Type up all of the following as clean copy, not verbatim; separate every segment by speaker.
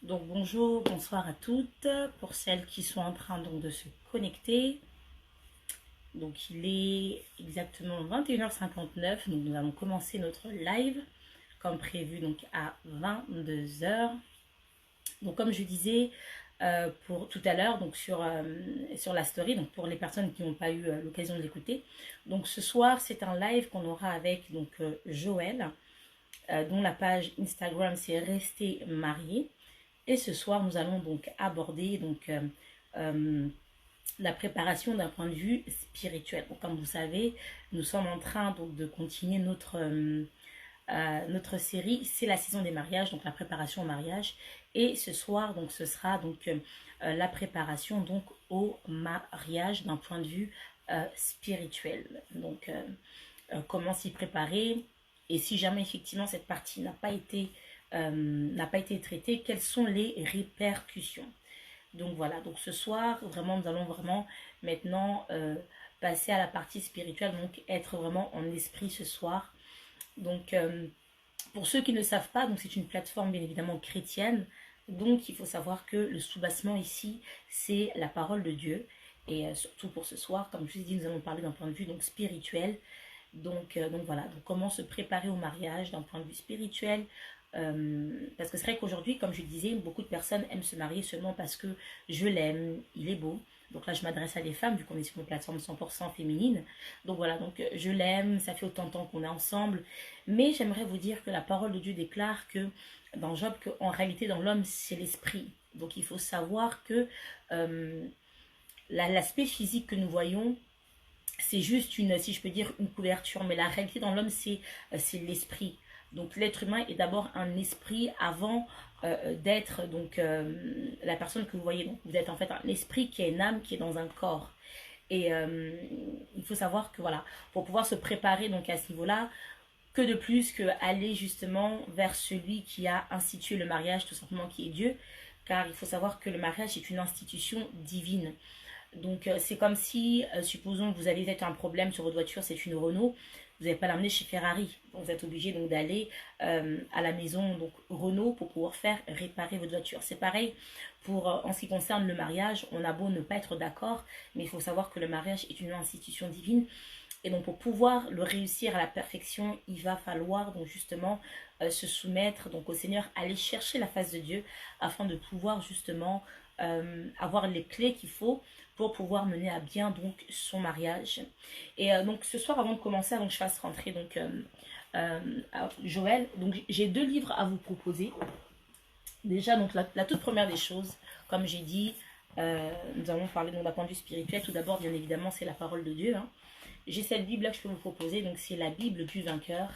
Speaker 1: Donc bonjour, bonsoir à toutes, pour celles qui sont en train donc de se connecter. Donc il est exactement 21h59, donc nous allons commencer notre live comme prévu donc à 22h. Donc comme je disais pour tout à l'heure donc sur la story, donc pour les personnes qui n'ont pas eu l'occasion de l'écouter. Donc ce soir c'est un live qu'on aura avec donc Joël, dont la page Instagram c'est Rester marié. Et ce soir, nous allons donc aborder euh, la préparation d'un point de vue spirituel. Donc, comme vous savez, nous sommes en train donc de continuer notre série. C'est la saison des mariages, donc la préparation au mariage. Et ce soir, donc, ce sera donc la préparation donc au mariage d'un point de vue spirituel. Donc, comment s'y préparer, et si jamais effectivement cette partie n'a pas été traitée, quelles sont les répercussions. Donc voilà, donc ce soir, vraiment, nous allons vraiment maintenant passer à la partie spirituelle, donc être vraiment en esprit ce soir. Donc pour ceux qui ne savent pas, donc c'est une plateforme bien évidemment chrétienne, donc il faut savoir que le soubassement ici, c'est la parole de Dieu. Et surtout pour ce soir, comme je vous ai dit, nous allons parler d'un point de vue donc spirituel. Donc voilà, donc comment se préparer au mariage d'un point de vue spirituel. Parce que c'est vrai qu'aujourd'hui, comme je disais, beaucoup de personnes aiment se marier seulement parce que je l'aime, il est beau. Donc là, je m'adresse à des femmes, vu qu'on est sur une plateforme 100% féminine. Donc voilà, donc je l'aime, ça fait autant de temps qu'on est ensemble. Mais j'aimerais vous dire que la parole de Dieu déclare que dans Job, qu'en réalité, dans l'homme, c'est l'esprit. Donc il faut savoir que euh, l'aspect physique que nous voyons, c'est juste une, si je peux dire, une couverture. Mais la réalité dans l'homme, c'est l'esprit. Donc l'être humain est d'abord un esprit avant d'être donc la personne que vous voyez. Donc vous êtes en fait un esprit qui est une âme qui est dans un corps. Et il faut savoir que voilà, pour pouvoir se préparer donc à ce niveau-là, que de plus que aller justement vers celui qui a institué le mariage, tout simplement qui est Dieu, car il faut savoir que le mariage est une institution divine. Donc c'est comme si, supposons que vous avez peut-être un problème sur votre voiture, c'est une Renault, vous n'allez pas l'amener chez Ferrari. Donc, vous êtes obligé donc d'aller à la maison donc Renault pour pouvoir faire réparer votre voiture. C'est pareil pour en ce qui concerne le mariage. On a beau ne pas être d'accord, mais il faut savoir que le mariage est une institution divine. Et donc pour pouvoir le réussir à la perfection, il va falloir donc justement se soumettre donc au Seigneur, aller chercher la face de Dieu afin de pouvoir justement avoir les clés qu'il faut pour pouvoir mener à bien donc son mariage. Et donc ce soir, avant de commencer, avant que je fasse rentrer donc euh, Joël, donc j'ai deux livres à vous proposer. Déjà donc la toute première des choses, comme j'ai dit, nous allons parler donc d'un point de vue spirituel. Tout d'abord, bien évidemment, c'est la parole de Dieu, hein. J'ai cette Bible là que je peux vous proposer, donc c'est la Bible du vainqueur,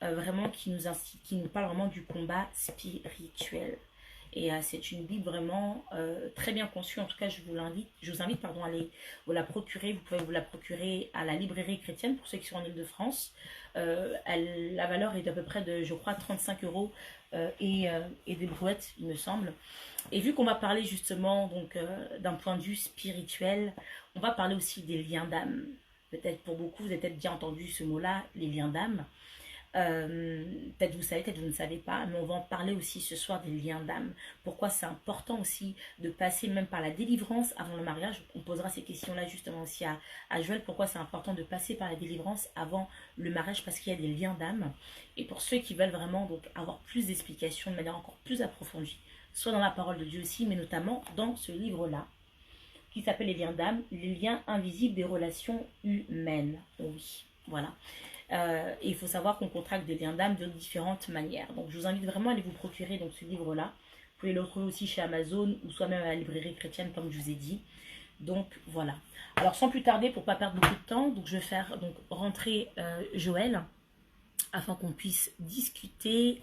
Speaker 1: vraiment qui nous parle vraiment du combat spirituel. Et c'est une Bible vraiment très bien conçue. En tout cas, je vous invite pardon, à aller vous la procurer. Vous pouvez vous la procurer à la librairie chrétienne pour ceux qui sont en Ile-de-France. La valeur est d'à peu près de, je crois, 35 euros et des brouettes, il me semble. Et vu qu'on va parler justement donc d'un point de vue spirituel, on va parler aussi des liens d'âme. Peut-être pour beaucoup, vous avez peut-être bien entendu ce mot-là, les liens d'âme. Peut-être vous savez, peut-être vous ne savez pas, mais on va en parler aussi ce soir des liens d'âme. Pourquoi c'est important aussi de passer même par la délivrance avant le mariage. On posera ces questions-là justement aussi à Joël. Pourquoi c'est important de passer par la délivrance avant le mariage, parce qu'il y a des liens d'âme. Et pour ceux qui veulent vraiment donc avoir plus d'explications de manière encore plus approfondie, soit dans la parole de Dieu aussi, mais notamment dans ce livre-là, qui s'appelle les liens d'âme, les liens invisibles des relations humaines. Oui, voilà. Et il faut savoir qu'on contracte des liens d'âme de différentes manières. Donc je vous invite vraiment à aller vous procurer donc, ce livre-là. Vous pouvez le retrouver aussi chez Amazon ou soit même à la librairie chrétienne comme je vous ai dit. Donc voilà. Alors sans plus tarder, pour ne pas perdre beaucoup de temps, donc je vais faire donc, rentrer Joël afin qu'on puisse discuter.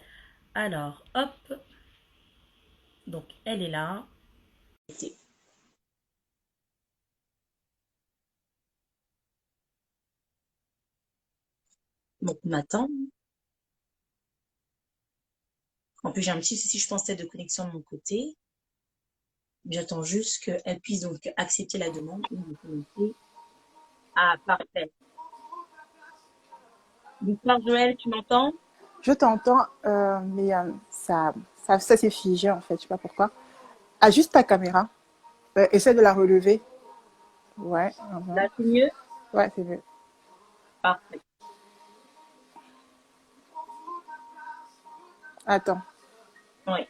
Speaker 1: Alors hop, donc elle est là. Donc m'attend. En plus j'ai un petit souci, je pense, de connexion de mon côté. J'attends juste qu'elle puisse donc accepter la demande. Ah, parfait. Bonsoir Joël, tu m'entends?
Speaker 2: Je t'entends, mais Ça s'est figé en fait, je sais pas pourquoi. Ajuste ta caméra. Essaie de la relever. Ouais,
Speaker 1: Là, c'est mieux?
Speaker 2: ouais, c'est mieux.
Speaker 1: Parfait.
Speaker 2: Attends,
Speaker 1: Oui.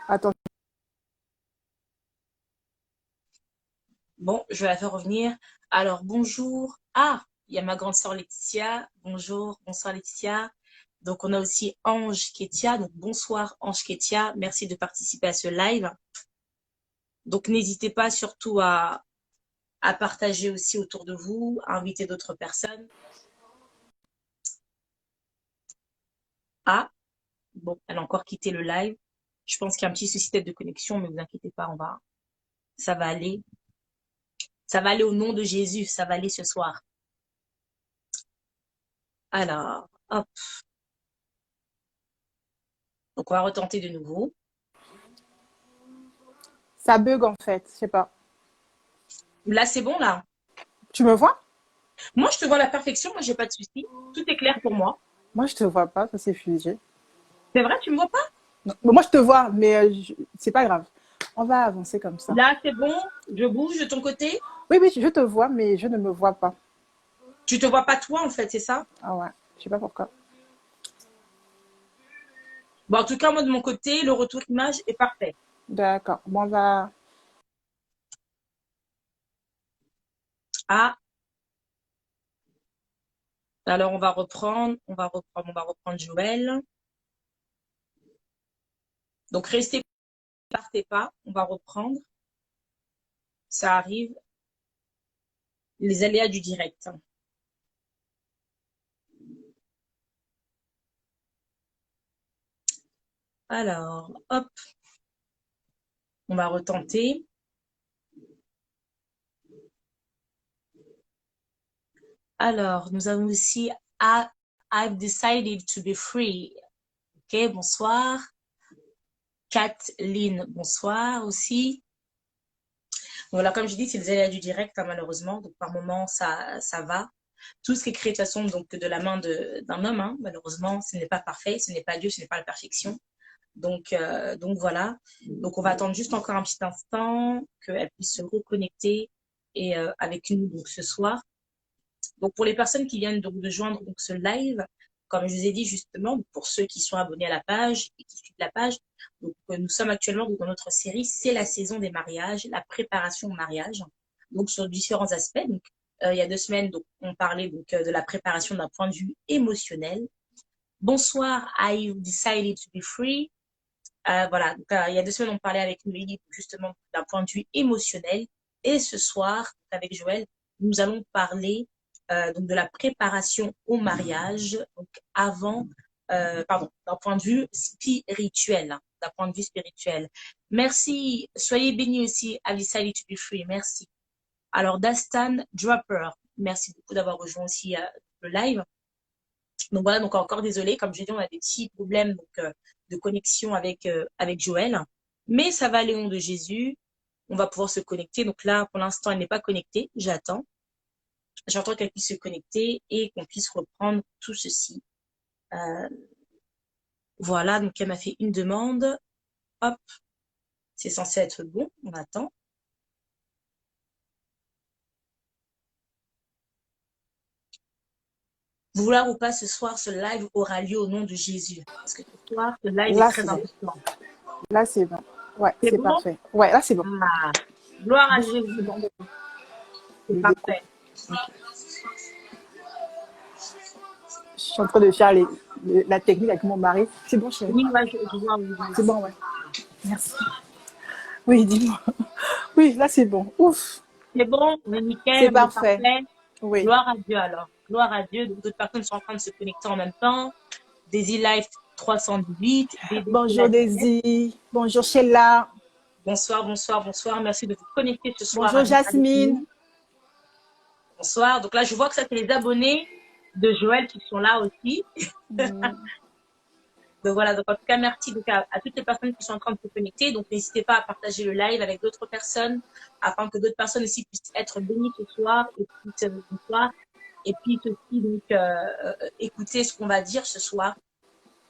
Speaker 2: attends.
Speaker 1: Bon, je vais la faire revenir. Alors, bonjour. Ah, il y a ma grande sœur Laetitia. Bonjour, bonsoir Laetitia. Donc, on a aussi Ange Ketia. Donc, bonsoir Ange Ketia. Merci de participer à ce live. Donc, n'hésitez pas surtout à partager aussi autour de vous, à inviter d'autres personnes. Ah, bon, elle a encore quitté le live. Je pense qu'il y a un petit souci peut-être de connexion, mais vous inquiétez pas, ça va aller. Ça va aller au nom de Jésus. Ça va aller ce soir. Alors, hop. Donc, on va retenter de nouveau.
Speaker 2: Ça bug en fait, je sais pas.
Speaker 1: Là, c'est bon, là.
Speaker 2: Tu me vois?
Speaker 1: Moi, je te vois à la perfection. Moi, j'ai pas de souci. Tout est clair pour moi.
Speaker 2: Moi, je te vois pas, ça s'est figé.
Speaker 1: C'est vrai, tu me vois pas?
Speaker 2: Non. Bon, moi, je te vois, mais c'est pas grave. On va avancer comme ça.
Speaker 1: Là, c'est bon. Je bouge de ton côté.
Speaker 2: Oui, oui, je te vois, mais je ne me vois pas.
Speaker 1: Tu te vois pas toi, en fait, c'est ça?
Speaker 2: Ah ouais, je sais pas pourquoi.
Speaker 1: Bon, en tout cas, moi, de mon côté, le retour image est parfait.
Speaker 2: D'accord. Bon, on va.
Speaker 1: Ah, alors on va reprendre Joël. Donc, restez, partez pas. On va reprendre. Ça arrive. Les aléas du direct. Alors, hop, on va retenter. Alors, nous avons aussi I've decided to be free. Ok, bonsoir. Kathleen, bonsoir aussi. Voilà, comme je dis, c'est les aléas du direct, hein, malheureusement. Donc, par moment, ça va. Tout ce qui est créé de toute façon donc, de la main d'un homme, hein, malheureusement, ce n'est pas parfait, ce n'est pas Dieu, ce n'est pas la perfection. Donc voilà. Donc, on va attendre juste encore un petit instant qu'elle puisse se reconnecter et avec nous donc, ce soir. Donc, pour les personnes qui viennent donc, de joindre donc, ce live, comme je vous ai dit justement, pour ceux qui sont abonnés à la page et qui suivent la page, donc, nous sommes actuellement donc, dans notre série, c'est la saison des mariages, la préparation au mariage, donc sur différents aspects. Donc, il y a 2 semaines, donc, on parlait donc, de la préparation d'un point de vue émotionnel. Bonsoir, I decided to be free. Voilà, donc, il y a 2 semaines, on parlait avec Noélie justement d'un point de vue émotionnel. Et ce soir, avec Joël, nous allons parler donc de la préparation au mariage, donc pardon, d'un point de vue spirituel, hein, d'un point de vue spirituel. Merci, soyez bénis aussi, Alissa to be free, merci. Alors, Dastan Dropper, merci beaucoup d'avoir rejoint aussi le live. Donc voilà, donc encore désolé, comme j'ai dit, on a des petits problèmes donc, de connexion avec Joël. Mais ça va aller au nom de Jésus. On va pouvoir se connecter. Donc là, pour l'instant, elle n'est pas connectée. J'attends. J'attends qu'elle puisse se connecter et qu'on puisse reprendre tout ceci. Euh, voilà, donc elle m'a fait une demande. Hop, c'est censé être bon. On attend. Vouloir ou pas, ce soir, ce live aura lieu au nom de Jésus. Parce que ce soir, ce live est
Speaker 2: Là,
Speaker 1: très
Speaker 2: c'est bon.
Speaker 1: important.
Speaker 2: Là, c'est bon. Ouais,
Speaker 1: C'est
Speaker 2: c'est
Speaker 1: bon?
Speaker 2: parfait. Ouais, là, c'est bon.
Speaker 1: Ah, gloire à
Speaker 2: C'est
Speaker 1: Jésus.
Speaker 2: bon.
Speaker 1: C'est
Speaker 2: Le déco.
Speaker 1: parfait.
Speaker 2: Okay. Je suis en train de faire la technique avec mon mari. C'est bon, chérie.
Speaker 1: Oui, ouais, je vois, oui, oui.
Speaker 2: C'est bon, ouais. Merci. Oui, dis-moi. Oui, là, c'est bon. Ouf.
Speaker 1: C'est bon, on est
Speaker 2: C'est
Speaker 1: nickel, on est
Speaker 2: parfait.
Speaker 1: parfait.
Speaker 2: Oui.
Speaker 1: Gloire à Dieu alors. Gloire à Dieu. Donc, d'autres personnes sont en train de se connecter en même temps. Daisy Life 318, Dédé c'est la
Speaker 2: Bonjour,
Speaker 1: diète.
Speaker 2: Daisy. Bonjour, Sheila.
Speaker 1: Bonsoir, bonsoir, bonsoir. Merci de vous connecter ce soir
Speaker 2: Bonjour,
Speaker 1: avec
Speaker 2: Jasmine.
Speaker 1: nous. Bonsoir. Donc là, je vois que ça, c'est les abonnés de Joël qui sont là aussi. Donc voilà, donc en tout cas, merci donc, à toutes les personnes qui sont en train de se connecter. Donc n'hésitez pas à partager le live avec d'autres personnes afin que d'autres personnes aussi puissent être bénies ce soir et puissent aussi donc, écouter ce qu'on va dire ce soir.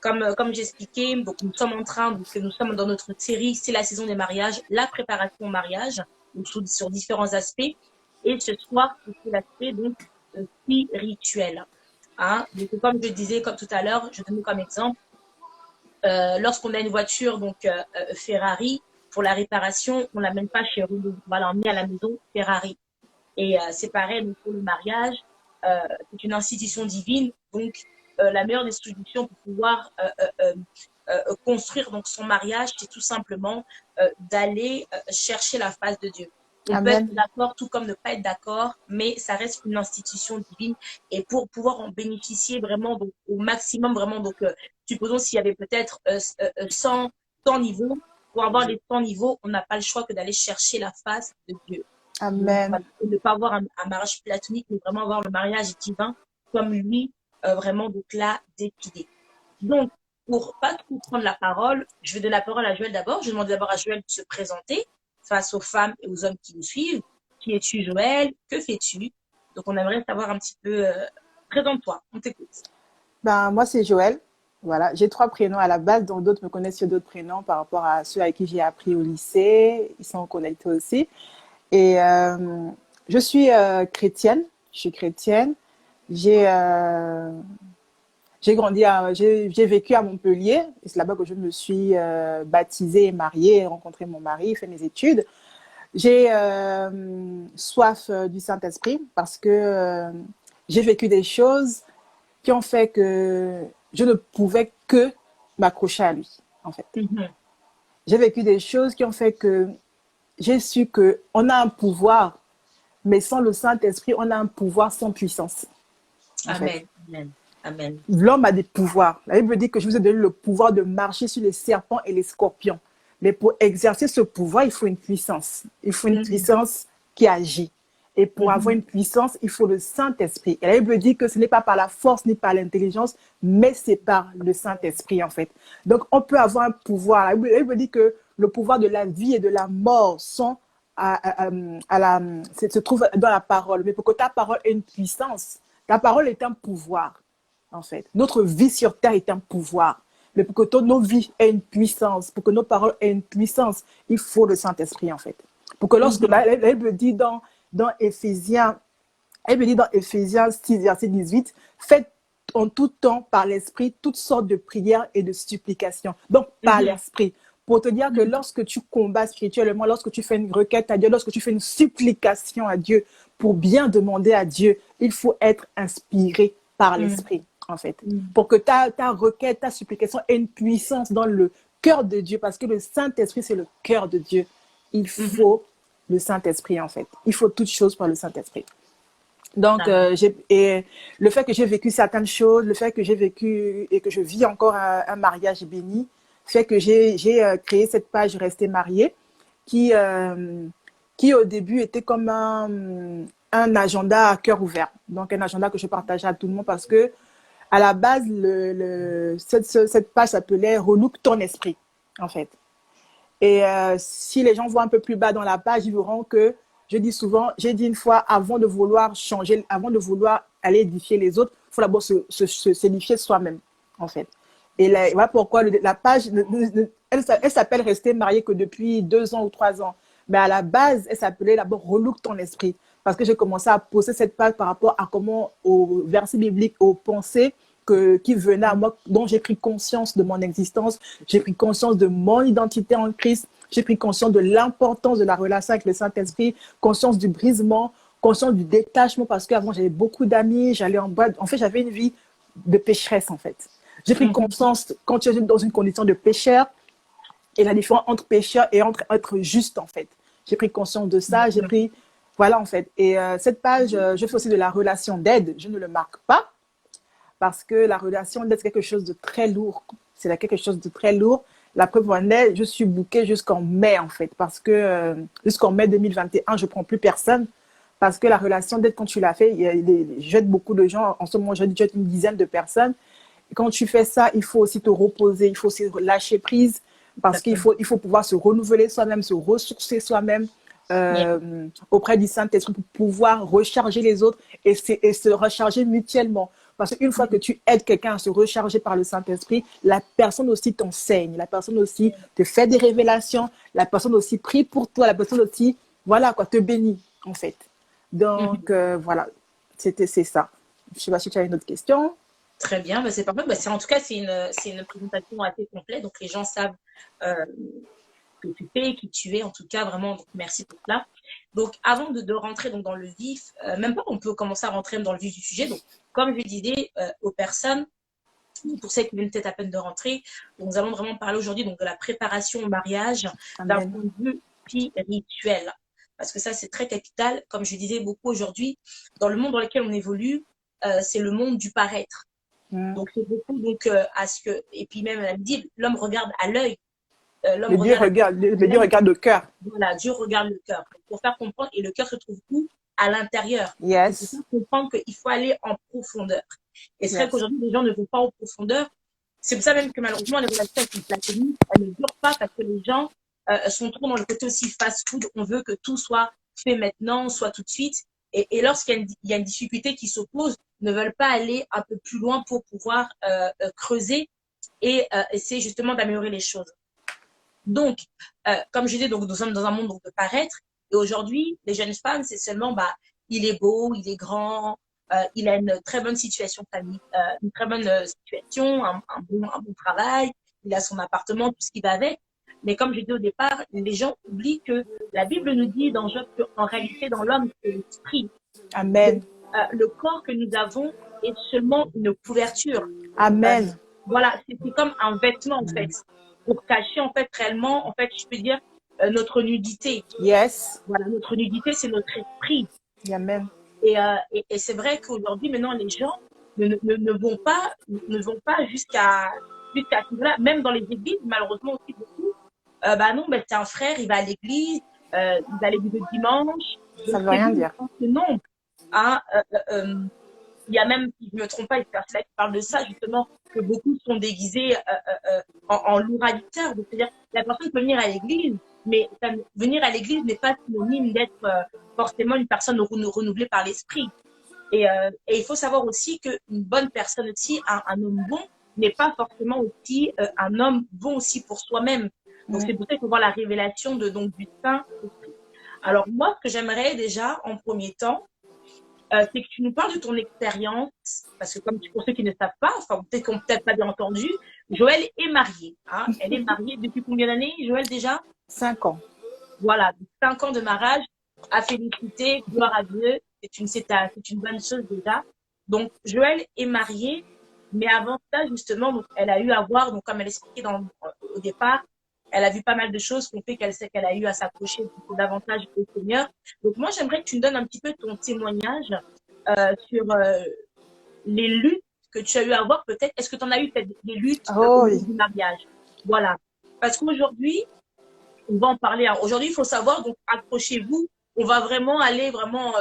Speaker 1: comme j'expliquais, donc nous sommes en train, donc nous sommes dans notre série, c'est la saison des mariages, la préparation au mariage, donc sur différents aspects. Et ce soir, c'est l'aspect donc spirituel. Hein. Donc, comme je disais, comme tout à l'heure, je donne comme exemple, lorsqu'on a une voiture donc Ferrari, pour la réparation, on l'amène pas chez Renault, on va l'emmener à la maison Ferrari. Et c'est pareil donc, pour le mariage, c'est une institution divine, donc la meilleure des solutions pour pouvoir construire donc son mariage, c'est tout simplement d'aller chercher la face de Dieu. On peut être
Speaker 2: Amen.
Speaker 1: d'accord, tout comme ne pas être d'accord, mais ça reste une institution divine. Et pour pouvoir en bénéficier vraiment donc, au maximum, vraiment, donc, supposons s'il y avait peut-être 100, 100 niveaux, pour avoir les 100 niveaux, on n'a pas le choix que d'aller chercher la face de Dieu. Donc,
Speaker 2: Amen.
Speaker 1: ne pas avoir un mariage platonique, mais vraiment avoir le mariage divin comme lui vraiment donc l'a décidé. Donc, pour pas trop prendre la parole, je vais donner la parole à Joël d'abord. Je demande d'abord à Joël de se présenter face aux femmes et aux hommes qui nous suivent. Qui es-tu, Joël? Que fais-tu? Donc, on aimerait savoir un petit peu. Présente-toi, on t'écoute.
Speaker 2: Ben, moi, c'est Joël. Voilà, j'ai 3 prénoms à la base, dont d'autres me connaissent sur d'autres prénoms par rapport à ceux avec qui j'ai appris au lycée. Ils sont connectés aussi. Et je suis chrétienne. Je suis chrétienne. J'ai j'ai vécu à Montpellier. Et c'est là-bas que je me suis baptisée et mariée, rencontré mon mari, fait mes études. J'ai soif du Saint-Esprit parce que j'ai vécu des choses qui ont fait que je ne pouvais que m'accrocher à lui, en fait.
Speaker 1: Mhm.
Speaker 2: J'ai vécu des choses qui ont fait que j'ai su qu'on a un pouvoir, mais sans le Saint-Esprit, on a un pouvoir sans puissance, en fait.
Speaker 1: Amen. Amen. Amen.
Speaker 2: L'homme a des pouvoirs. La Bible dit que je vous ai donné le pouvoir de marcher sur les serpents et les scorpions. Mais pour exercer ce pouvoir, il faut une puissance. Il faut une
Speaker 1: Mhm.
Speaker 2: puissance qui agit. Et pour avoir
Speaker 1: Mhm.
Speaker 2: une puissance, il faut le Saint-Esprit. Et la Bible dit que ce n'est pas par la force ni par l'intelligence, mais c'est par le Saint-Esprit, en fait. Donc, on peut avoir un pouvoir. La Bible dit que le pouvoir de la vie et de la mort sont se trouve dans la parole. Mais pour que ta parole ait une puissance, ta parole est un pouvoir, en fait. Notre vie sur terre est un pouvoir. Mais pour que nos vies aient une puissance, pour que nos paroles aient une puissance, il faut le Saint-Esprit, en fait. Pour que lorsque
Speaker 1: Mhm.
Speaker 2: la Bible dit dans Éphésiens, elle me dit dans Éphésiens 6, verset 18, faites en tout temps par l'Esprit toutes sortes de prières et de supplications. Donc, par
Speaker 1: Mhm.
Speaker 2: l'Esprit. Pour te dire que
Speaker 1: Mhm.
Speaker 2: lorsque tu combats spirituellement, lorsque tu fais une requête à Dieu, lorsque tu fais une supplication à Dieu, pour bien demander à Dieu, il faut être inspiré par
Speaker 1: Mhm.
Speaker 2: l'Esprit, en fait.
Speaker 1: Mhm.
Speaker 2: Pour que ta requête, ta supplication ait une puissance dans le cœur de Dieu, parce que le Saint-Esprit, c'est le cœur de Dieu. Il
Speaker 1: Mhm.
Speaker 2: faut le Saint-Esprit, en fait. Il faut toutes choses par le Saint-Esprit. Donc,
Speaker 1: Amen.
Speaker 2: et le fait que j'ai vécu certaines choses, le fait que j'ai vécu et que je vis encore un mariage béni, fait que j'ai créé cette page Rester mariée qui, qui au début était comme un agenda à cœur ouvert. Donc, un agenda que je partageais à tout le monde parce que, à la base, cette page s'appelait Relook ton esprit, en fait. Et si les gens voient un peu plus bas dans la page, ils verront que je dis souvent, j'ai dit une fois, avant de vouloir changer, avant de vouloir aller édifier les autres, il faut d'abord s'édifier soi-même, en fait. Et là, voilà pourquoi la page, elle s'appelle Rester mariée que depuis 2 ans ou 3 ans. Mais à la base, elle s'appelait d'abord Relook ton esprit. Parce que j'ai commencé à poser cette page par rapport à comment, aux versets bibliques, aux pensées qui venaient à moi, dont j'ai pris conscience de mon existence, j'ai pris conscience de mon identité en Christ, j'ai pris conscience de l'importance de la relation avec le Saint-Esprit, conscience du brisement, conscience du détachement, parce qu'avant j'avais beaucoup d'amis, j'allais en boîte, en fait j'avais une vie de pécheresse en fait. J'ai pris
Speaker 1: Mhm.
Speaker 2: conscience quand tu es dans une condition de pécheur et la différence entre pécheur et entre être juste en fait. J'ai pris conscience de ça, j'ai pris, voilà en fait. Et cette page, je fais aussi de la relation d'aide, je ne le marque pas, parce que la relation d'aide, c'est quelque chose de très lourd. C'est quelque chose de très lourd. La preuve en est, je suis bookée jusqu'en mai, en fait, parce que jusqu'en mai 2021, je ne prends plus personne. Parce que la relation d'aide, quand tu l'as fait, j'aide beaucoup de gens. En ce moment, j'aide une dizaine de personnes. Et quand tu fais ça, il faut aussi te reposer, il faut aussi lâcher prise, parce il faut pouvoir se renouveler soi-même, se ressourcer soi-même
Speaker 1: Yeah.
Speaker 2: auprès du Saint-Esprit pour pouvoir recharger les autres et se recharger mutuellement. Parce qu'une fois que tu aides quelqu'un à se recharger par le Saint-Esprit, la personne aussi t'enseigne, la personne aussi te fait des révélations, la personne aussi prie pour toi, la personne aussi, voilà quoi, te bénit en fait. Donc voilà, c'est ça. Je ne sais pas si tu as une autre question.
Speaker 1: Très bien, bah, c'est parfait. Bah, en tout cas, c'est une présentation assez complète, donc les gens savent que tu fais, qui tu es, en tout cas, vraiment, donc merci pour cela. Donc, avant de rentrer donc, dans le vif, même pas, on peut commencer à rentrer dans le vif du sujet. Donc, comme je disais aux personnes, pour celles qui viennent peut-être à peine de rentrer, donc, nous allons vraiment parler aujourd'hui donc, de la préparation au mariage d'un point de vue spirituel. Parce que ça, c'est très capital. Comme je disais beaucoup aujourd'hui, dans le monde dans lequel on évolue, c'est le monde du paraître. Donc, c'est beaucoup à ce que. Et puis, même, elle me dit, l'homme regarde à l'œil.
Speaker 2: Dieu regarde le cœur.
Speaker 1: Voilà, Dieu regarde le cœur. Pour faire comprendre, et le cœur se trouve où? À l'intérieur.
Speaker 2: Yes.
Speaker 1: Pour faire comprendre qu'il faut aller en profondeur. Et c'est vrai qu'aujourd'hui, les gens ne vont pas en profondeur. C'est pour ça même que malheureusement, les relations platoniques, elles ne durent pas parce que les gens sont trop dans le côté aussi fast-food. On veut que tout soit fait maintenant, soit tout de suite. Et lorsqu'il y a une difficulté qui s'oppose, ne veulent pas aller un peu plus loin pour pouvoir creuser et essayer justement d'améliorer les choses. Donc, comme je disais, donc, nous sommes dans un monde donc, de paraître. Et aujourd'hui, les jeunes femmes, c'est seulement, il est beau, il est grand, il a une très bonne situation famille, une très bonne situation, un bon travail, il a son appartement, tout ce qui va avec. Mais comme je disais au départ, les gens oublient que la Bible nous dit dans Job qu'en réalité, dans l'homme, c'est l'esprit.
Speaker 2: Amen.
Speaker 1: Le corps que nous avons est seulement une couverture.
Speaker 2: Amen.
Speaker 1: Voilà, c'est comme un vêtement, en fait, pour cacher, en fait, réellement, en fait, je peux dire, notre nudité.
Speaker 2: Yes.
Speaker 1: Voilà, notre nudité, c'est notre esprit.
Speaker 2: Amen.
Speaker 1: Et c'est vrai qu'aujourd'hui, maintenant, les gens ne vont pas jusqu'à ce niveau-là. Même dans les églises, malheureusement aussi beaucoup. Non, c'est un frère, il va à l'église, il va à l'église le dimanche.
Speaker 2: Ça ne veut rien dire.
Speaker 1: Non. Il y a même, si je ne me trompe pas, une personne qui parle de ça, justement, que beaucoup sont déguisés en loups-radicteurs. C'est-à-dire, la personne peut venir à l'église, mais venir à l'église n'est pas synonyme d'être forcément une personne renouvelée par l'esprit. Et il faut savoir aussi qu'une bonne personne aussi, un homme bon, n'est pas forcément aussi un homme bon aussi pour soi-même. Donc, c'est pour ça qu'il faut voir la révélation du Saint-Esprit. Alors, moi, ce que j'aimerais déjà, en premier temps, c'est que tu nous parles de ton expérience, parce que comme pour ceux qui ne savent pas, enfin peut-être qu'on peut-être pas bien entendu, Joël est mariée. Hein. Elle est mariée depuis combien d'années, Joël, déjà?
Speaker 2: 5 ans.
Speaker 1: Voilà, 5 ans de mariage, à féliciter, gloire à Dieu, c'est une bonne chose déjà. Donc, Joël est mariée, mais avant ça, justement, donc, elle a eu à voir, donc, comme elle expliquait au départ, elle a vu pas mal de choses qui ont fait qu'elle sait qu'elle a eu à s'approcher davantage au Seigneur. Donc, moi, j'aimerais que tu me donnes un petit peu ton témoignage sur les luttes que tu as eu à voir, peut-être. Est-ce que tu en as eu peut-être des luttes du mariage? Voilà. Parce qu'aujourd'hui, on va en parler. Hein. Aujourd'hui, il faut savoir, donc, accrochez-vous. On va vraiment aller vraiment,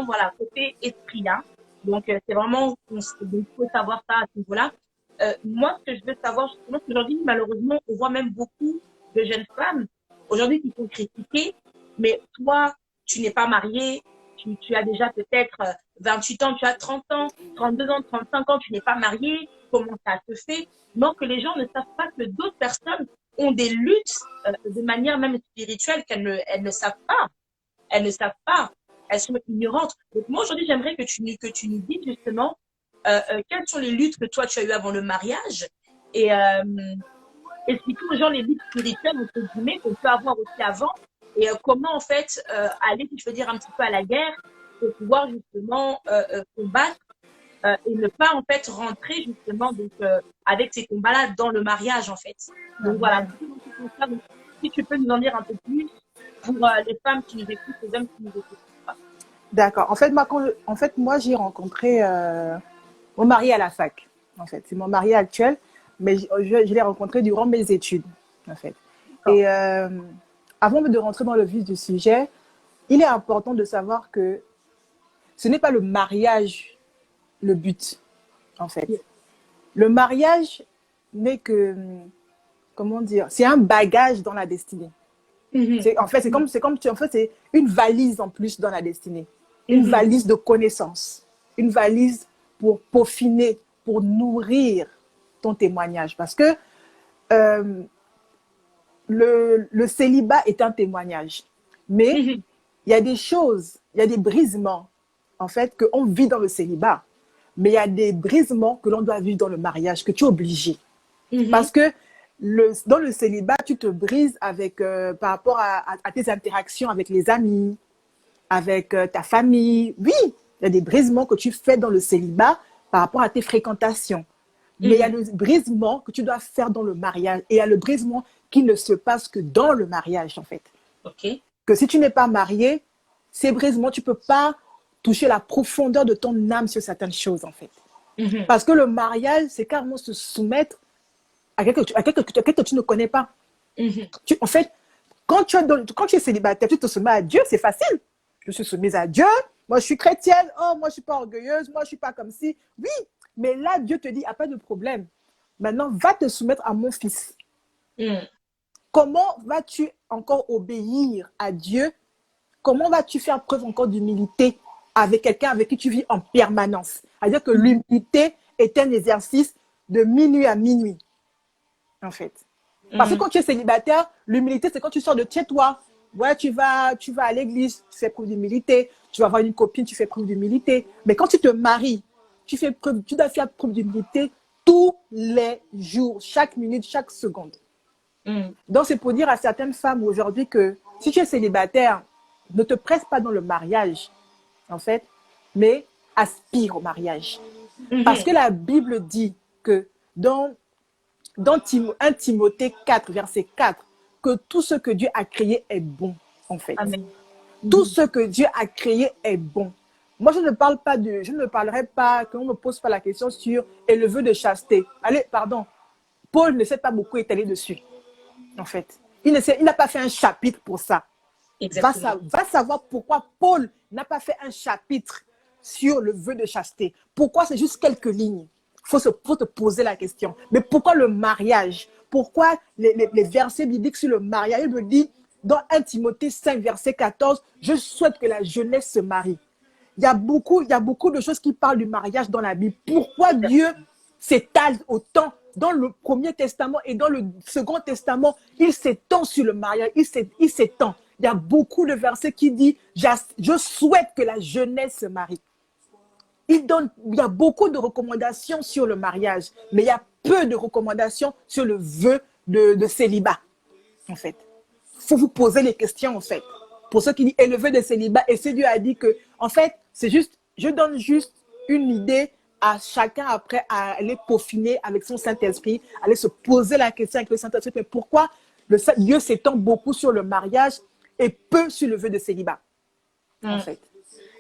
Speaker 1: voilà, côté esprit, hein. Donc, c'est vraiment, il faut savoir ça à ce niveau-là. Moi, ce que je veux savoir, justement, c'est qu'aujourd'hui, malheureusement, on voit même beaucoup de jeunes femmes, aujourd'hui, qui sont critiquées, mais toi, tu n'es pas mariée, tu as déjà peut-être 28 ans, tu as 30 ans, 32 ans, 35 ans, tu n'es pas mariée, comment ça se fait? Donc, que les gens ne savent pas que d'autres personnes ont des luttes de manière même spirituelle elles ne savent pas. Elles ne savent pas. Elles sont ignorantes. Donc, moi, aujourd'hui, j'aimerais que tu nous dises justement quelles sont les luttes que toi, tu as eues avant le mariage et expliquer aux gens les luttes spirituelles, entre guillemets, qu'on peut avoir aussi avant et comment, en fait, aller, si je veux dire, un petit peu à la guerre pour pouvoir justement combattre et ne pas, en fait, rentrer justement donc, avec ces combats-là dans le mariage, en fait. Donc, voilà. Donc, si tu peux nous en dire un peu plus pour les femmes qui nous écoutent, les hommes qui nous écoutent.
Speaker 2: D'accord. En fait, moi, j'ai rencontré mon mari à la fac. En fait, c'est mon mari actuel, mais je l'ai rencontré durant mes études, en fait. Et avant de rentrer dans le vif du sujet, il est important de savoir que ce n'est pas le mariage le but, en fait. Le mariage n'est que, comment dire, c'est un bagage dans la destinée. En fait, c'est une valise en plus dans la destinée. Une valise de connaissances. Une valise pour peaufiner, pour nourrir ton témoignage. Parce que euh, le célibat est un témoignage. Mais il y a des choses, il y a des brisements, en fait, qu'on vit dans le célibat. Mais il y a des brisements que l'on doit vivre dans le mariage, que tu es obligé. Parce que dans le célibat, tu te brises avec, par rapport à tes interactions avec les amis, avec ta famille. Oui, il y a des brisements que tu fais dans le célibat par rapport à tes fréquentations. Mais il y a le brisement que tu dois faire dans le mariage. Et il y a le brisement qui ne se passe que dans le mariage, en fait.
Speaker 1: Ok.
Speaker 2: Que si tu n'es pas marié, ces brisements, tu ne peux pas toucher la profondeur de ton âme sur certaines choses, en fait. Parce que le mariage, c'est carrément se soumettre à quelqu'un que tu ne connais pas. En fait, quand tu es célibataire, tu te soumets à Dieu, c'est facile. Je suis soumise à Dieu, moi je suis chrétienne, oh, moi je ne suis pas orgueilleuse, moi je ne suis pas comme si. Oui, mais là, Dieu te dit, il n'y a pas de problème. Maintenant, va te soumettre à mon fils. Comment vas-tu encore obéir à Dieu? Comment vas-tu faire preuve encore d'humilité avec quelqu'un avec qui tu vis en permanence? C'est-à-dire que l'humilité est un exercice de minuit à minuit, en fait. Parce que quand tu es célibataire, l'humilité, c'est quand tu sors de chez toi. Ouais, tu vas à l'église, tu fais preuve d'humilité. Tu vas voir une copine, tu fais preuve d'humilité. Mais quand tu te maries, tu dois faire preuve d'humilité tous les jours, chaque minute, chaque seconde. Donc, c'est pour dire à certaines femmes aujourd'hui que si tu es célibataire, ne te presse pas dans le mariage, en fait, mais aspire au mariage. Parce que la Bible dit que dans 1 Timothée 4, verset 4, que tout ce que Dieu a créé est bon, en fait.
Speaker 1: Amen.
Speaker 2: Tout ce que Dieu a créé est bon. Moi, je ne parlerai pas, qu'on ne me pose pas la question sur le vœu de chasteté. Allez, pardon. Paul ne s'est pas beaucoup étalé dessus, en fait. Il n'a pas fait un chapitre pour ça. Va savoir pourquoi Paul n'a pas fait un chapitre sur le vœu de chasteté. Pourquoi c'est juste quelques lignes? Faut te poser la question. Mais pourquoi le mariage? Pourquoi les versets bibliques sur le mariage? Il me dit, dans 1 Timothée 5, verset 14, je souhaite que la jeunesse se marie. Il y a beaucoup de choses qui parlent du mariage dans la Bible. Pourquoi Dieu s'étale autant dans le Premier Testament et dans le Second Testament? Il s'étend sur le mariage, il s'étend. Il y a beaucoup de versets qui disent, je souhaite que la jeunesse se marie. Il y a beaucoup de recommandations sur le mariage, mais il y a peu de recommandations sur le vœu de célibat, en fait. Il faut vous poser les questions, en fait. Pour ceux qui disent, et le vœu de célibat, et ce Dieu a dit que, en fait, je donne juste une idée à chacun après à aller peaufiner avec son Saint-Esprit, aller se poser la question avec le Saint-Esprit, mais pourquoi Dieu s'étend beaucoup sur le mariage et peu sur le vœu de célibat, en fait.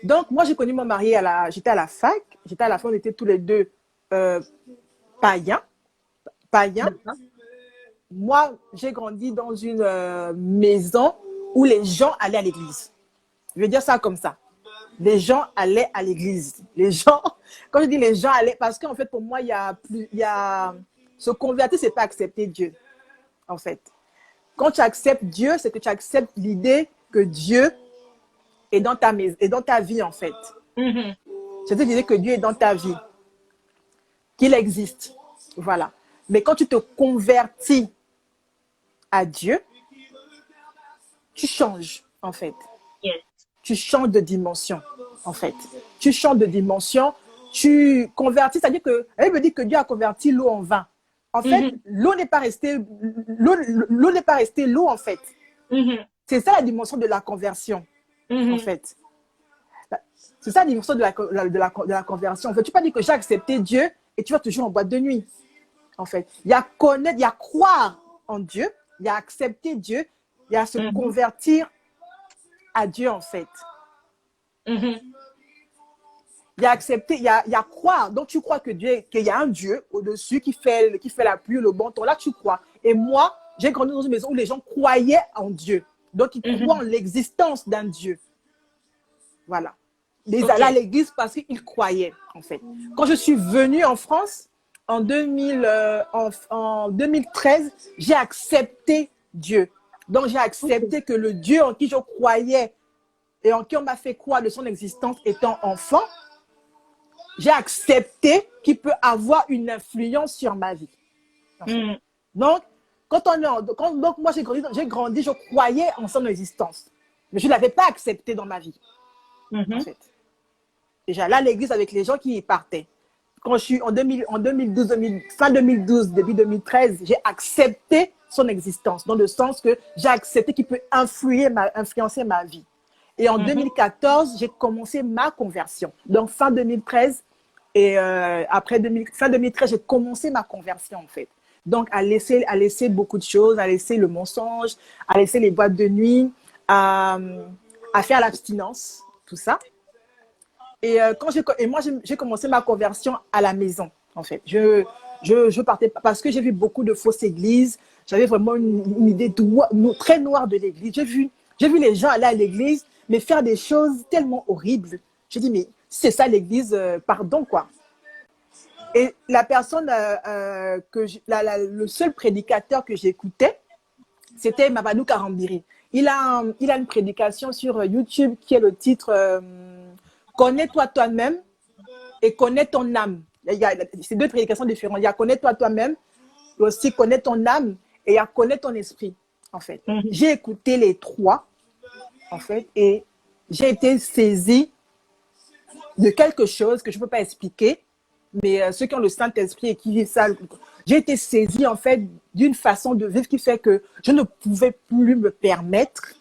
Speaker 2: Donc, moi, j'ai connu mon mari, j'étais à la fac, on était tous les deux païens. Moi, j'ai grandi dans une maison où les gens allaient à l'église. Je vais dire ça comme ça. Les gens allaient à l'église. Quand je dis les gens allaient, parce qu'en fait, pour moi, se convertir, c'est pas accepter Dieu, en fait. Quand tu acceptes Dieu, c'est que tu acceptes l'idée que Dieu est dans ta vie, en fait. C'est-à-dire l'idée que Dieu est dans ta vie, qu'il existe. Voilà. Mais quand tu te convertis à Dieu, tu changes, en fait.
Speaker 1: Yes.
Speaker 2: Tu changes de dimension, en fait. Tu changes de dimension, tu convertis, c'est-à-dire que, elle me dit que Dieu a converti l'eau en vin. En fait, l'eau n'est pas restée l'eau, en fait. C'est ça la dimension de la conversion, en fait. C'est ça la dimension de la conversion. En fait, tu ne peux pas dire que j'ai accepté Dieu et tu vas toujours en boîte de nuit, en fait. Il y a connaître, il y a croire en Dieu, il y a accepter Dieu, il y a se convertir à Dieu, en fait. Il y a accepter, il y a croire. Donc, tu crois qu'il y a un Dieu au-dessus qui fait la pluie, le bon temps. Là, tu crois. Et moi, j'ai grandi dans une maison où les gens croyaient en Dieu. Donc, ils croient en l'existence d'un Dieu. Voilà. Ils allaient à l'église parce qu'ils croyaient, en fait. Quand je suis venue en France, en 2013, j'ai accepté Dieu. Donc, j'ai accepté que le Dieu en qui je croyais et en qui on m'a fait croire de son existence étant enfant, j'ai accepté qu'il peut avoir une influence sur ma vie. En fait. Donc, donc moi, j'ai grandi, je croyais en son existence. Mais je ne l'avais pas accepté dans ma vie. En fait. Déjà, là, l'église avec les gens qui y partaient. Quand je suis en 2012, fin 2012, début 2013, j'ai accepté son existence, dans le sens que j'ai accepté qu'il peut influencer ma vie. Et en 2014, j'ai commencé ma conversion. Donc, fin 2013, et fin 2013, j'ai commencé ma conversion, en fait. Donc, à laisser beaucoup de choses, à laisser le mensonge, à laisser les boîtes de nuit, à faire l'abstinence, tout ça. Et moi, j'ai commencé ma conversion à la maison, en fait. Je partais parce que j'ai vu beaucoup de fausses églises. J'avais vraiment une idée très noire de l'église. J'ai vu les gens aller à l'église, mais faire des choses tellement horribles. J'ai dit, mais c'est ça l'église, pardon, quoi. Et la personne, le seul prédicateur que j'écoutais, c'était Mamadou Karambiri. Il a une prédication sur YouTube qui est le titre Connais-toi toi-même et connais ton âme. C'est deux prédications différentes. Il y a Connais-toi toi-même, et aussi Connais ton âme, et il y a Connais ton esprit, en fait. J'ai écouté les trois, en fait, et j'ai été saisie de quelque chose que je ne peux pas expliquer, mais ceux qui ont le Saint-Esprit et qui vivent ça, j'ai été saisie, en fait, d'une façon de vivre qui fait que je ne pouvais plus me permettre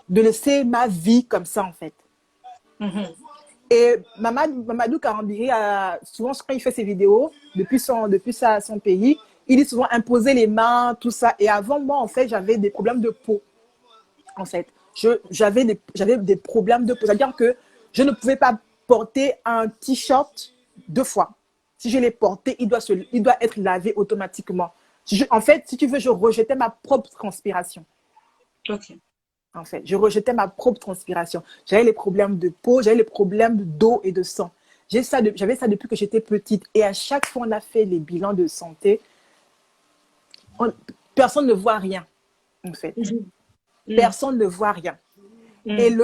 Speaker 2: de laisser ma vie comme ça, en fait. Et Mamadou Karambiri, souvent quand il fait ses vidéos, depuis son pays, il dit souvent imposer les mains, tout ça. Et avant moi, en fait, j'avais des problèmes de peau. En fait, j'avais des problèmes de peau. C'est-à-dire que je ne pouvais pas porter un t-shirt 2 fois. Si je l'ai porté, il doit être lavé automatiquement. En fait, si tu veux, je rejetais ma propre transpiration.
Speaker 1: Ok.
Speaker 2: En fait, je rejetais ma propre transpiration. J'avais les problèmes de peau, j'avais les problèmes d'eau et de sang. J'avais ça depuis que j'étais petite. Et à chaque fois, on a fait les bilans de santé. Personne ne voit rien, en fait. Personne ne voit rien. Et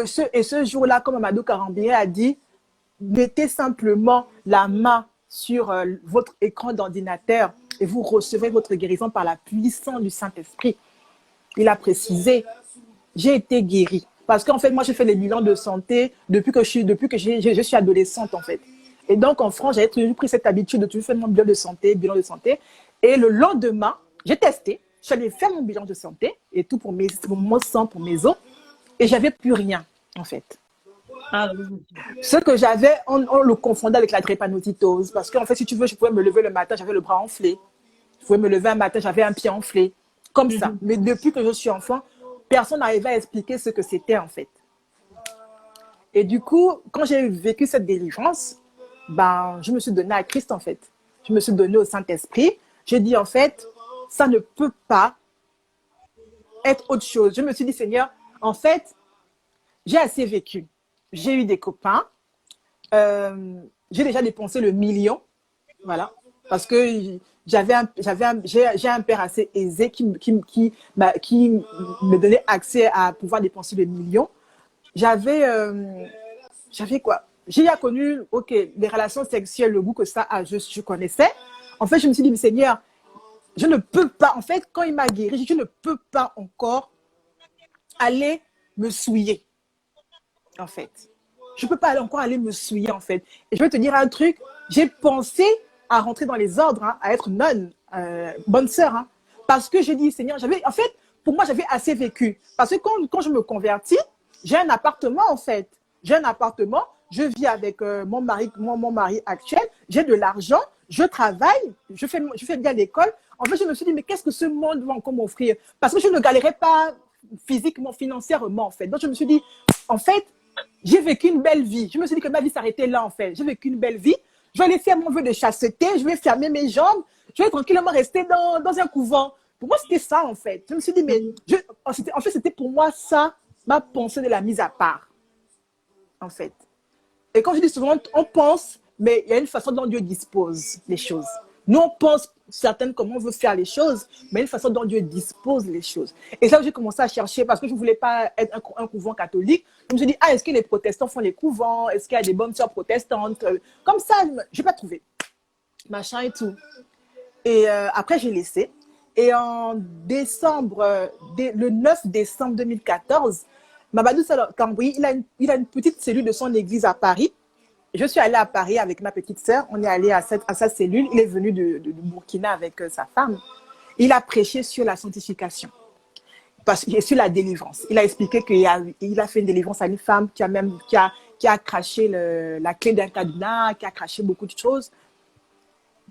Speaker 2: ce jour-là, comme Mamadou Karambiri a dit, mettez simplement la main sur votre écran d'ordinateur et vous recevrez votre guérison par la puissance du Saint-Esprit. Il a précisé. J'ai été guérie. Parce qu'en fait, moi, j'ai fait les bilans de santé depuis que je suis adolescente, en fait. Et donc, en France, j'avais toujours pris cette habitude de toujours faire mon bilan de santé. Et le lendemain, j'ai testé. Je suis allée faire mon bilan de santé et tout pour mon sang, pour mes os. Et j'avais plus rien, en fait. Ce que j'avais, on le confondait avec la drépanocytose. Parce qu'en fait, si tu veux, je pouvais me lever le matin, j'avais le bras enflé. Je pouvais me lever un matin, j'avais un pied enflé. Comme ça. Mais depuis que je suis enfant, personne n'arrivait à expliquer ce que c'était, en fait. Et du coup, quand j'ai vécu cette délivrance, je me suis donnée à Christ, en fait. Je me suis donnée au Saint-Esprit. J'ai dit, en fait, ça ne peut pas être autre chose. Je me suis dit, Seigneur, en fait, j'ai assez vécu. J'ai eu des copains. J'ai déjà dépensé le million. Voilà. Parce que j'ai un père assez aisé qui me donnait accès à pouvoir dépenser le million. J'avais quoi? J'ai déjà connu, ok, les relations sexuelles, le goût que ça a, je connaissais. En fait, je me suis dit, mais Seigneur, je ne peux pas, en fait, quand il m'a guéri, je ne peux pas encore aller me souiller, en fait. Je ne peux pas encore aller me souiller, en fait. Et je vais te dire un truc, j'ai pensé à rentrer dans les ordres, hein, à être nonne, bonne sœur, hein, parce que j'ai dit, Seigneur, en fait, pour moi, j'avais assez vécu. Parce que quand je me convertis, j'ai un appartement, en fait. J'ai un appartement, je vis avec mon mari actuel, j'ai de l'argent, je travaille, je fais bien l'école. En fait, je me suis dit, mais qu'est-ce que ce monde va encore m'offrir? Parce que je ne galérais pas physiquement, financièrement, en fait. Donc, je me suis dit, en fait, j'ai vécu une belle vie. Je me suis dit que ma vie s'arrêtait là, en fait. J'ai vécu une belle vie. Je vais aller faire mon vœu de chasteté, je vais fermer mes jambes, je vais tranquillement rester dans un couvent. Pour moi, c'était ça, en fait. Je me suis dit, mais en fait, c'était pour moi ça, ma pensée de la mise à part, en fait. Et quand je dis souvent, on pense, mais il y a une façon dont Dieu dispose les choses. Nous, on pense, certaine comment on veut faire les choses, mais une façon dont Dieu dispose les choses. Et ça, j'ai commencé à chercher parce que je ne voulais pas être un couvent catholique. Je me suis dit, ah, est-ce que les protestants font les couvents? Est-ce qu'il y a des bonnes sœurs protestantes? Comme ça, je n'ai pas trouvé. Machin et tout. Et après, j'ai laissé. Et en décembre, le 9 décembre 2014, Mamadou Kamboui, il a une petite cellule de son église à Paris. Je suis allée à Paris avec ma petite sœur. On est allé à sa cellule. Il est venu de Burkina avec sa femme. Il a prêché sur la sanctification et sur la délivrance. Il a expliqué qu'il a fait une délivrance à une femme qui a craché la clé d'un cadenas, qui a craché beaucoup de choses.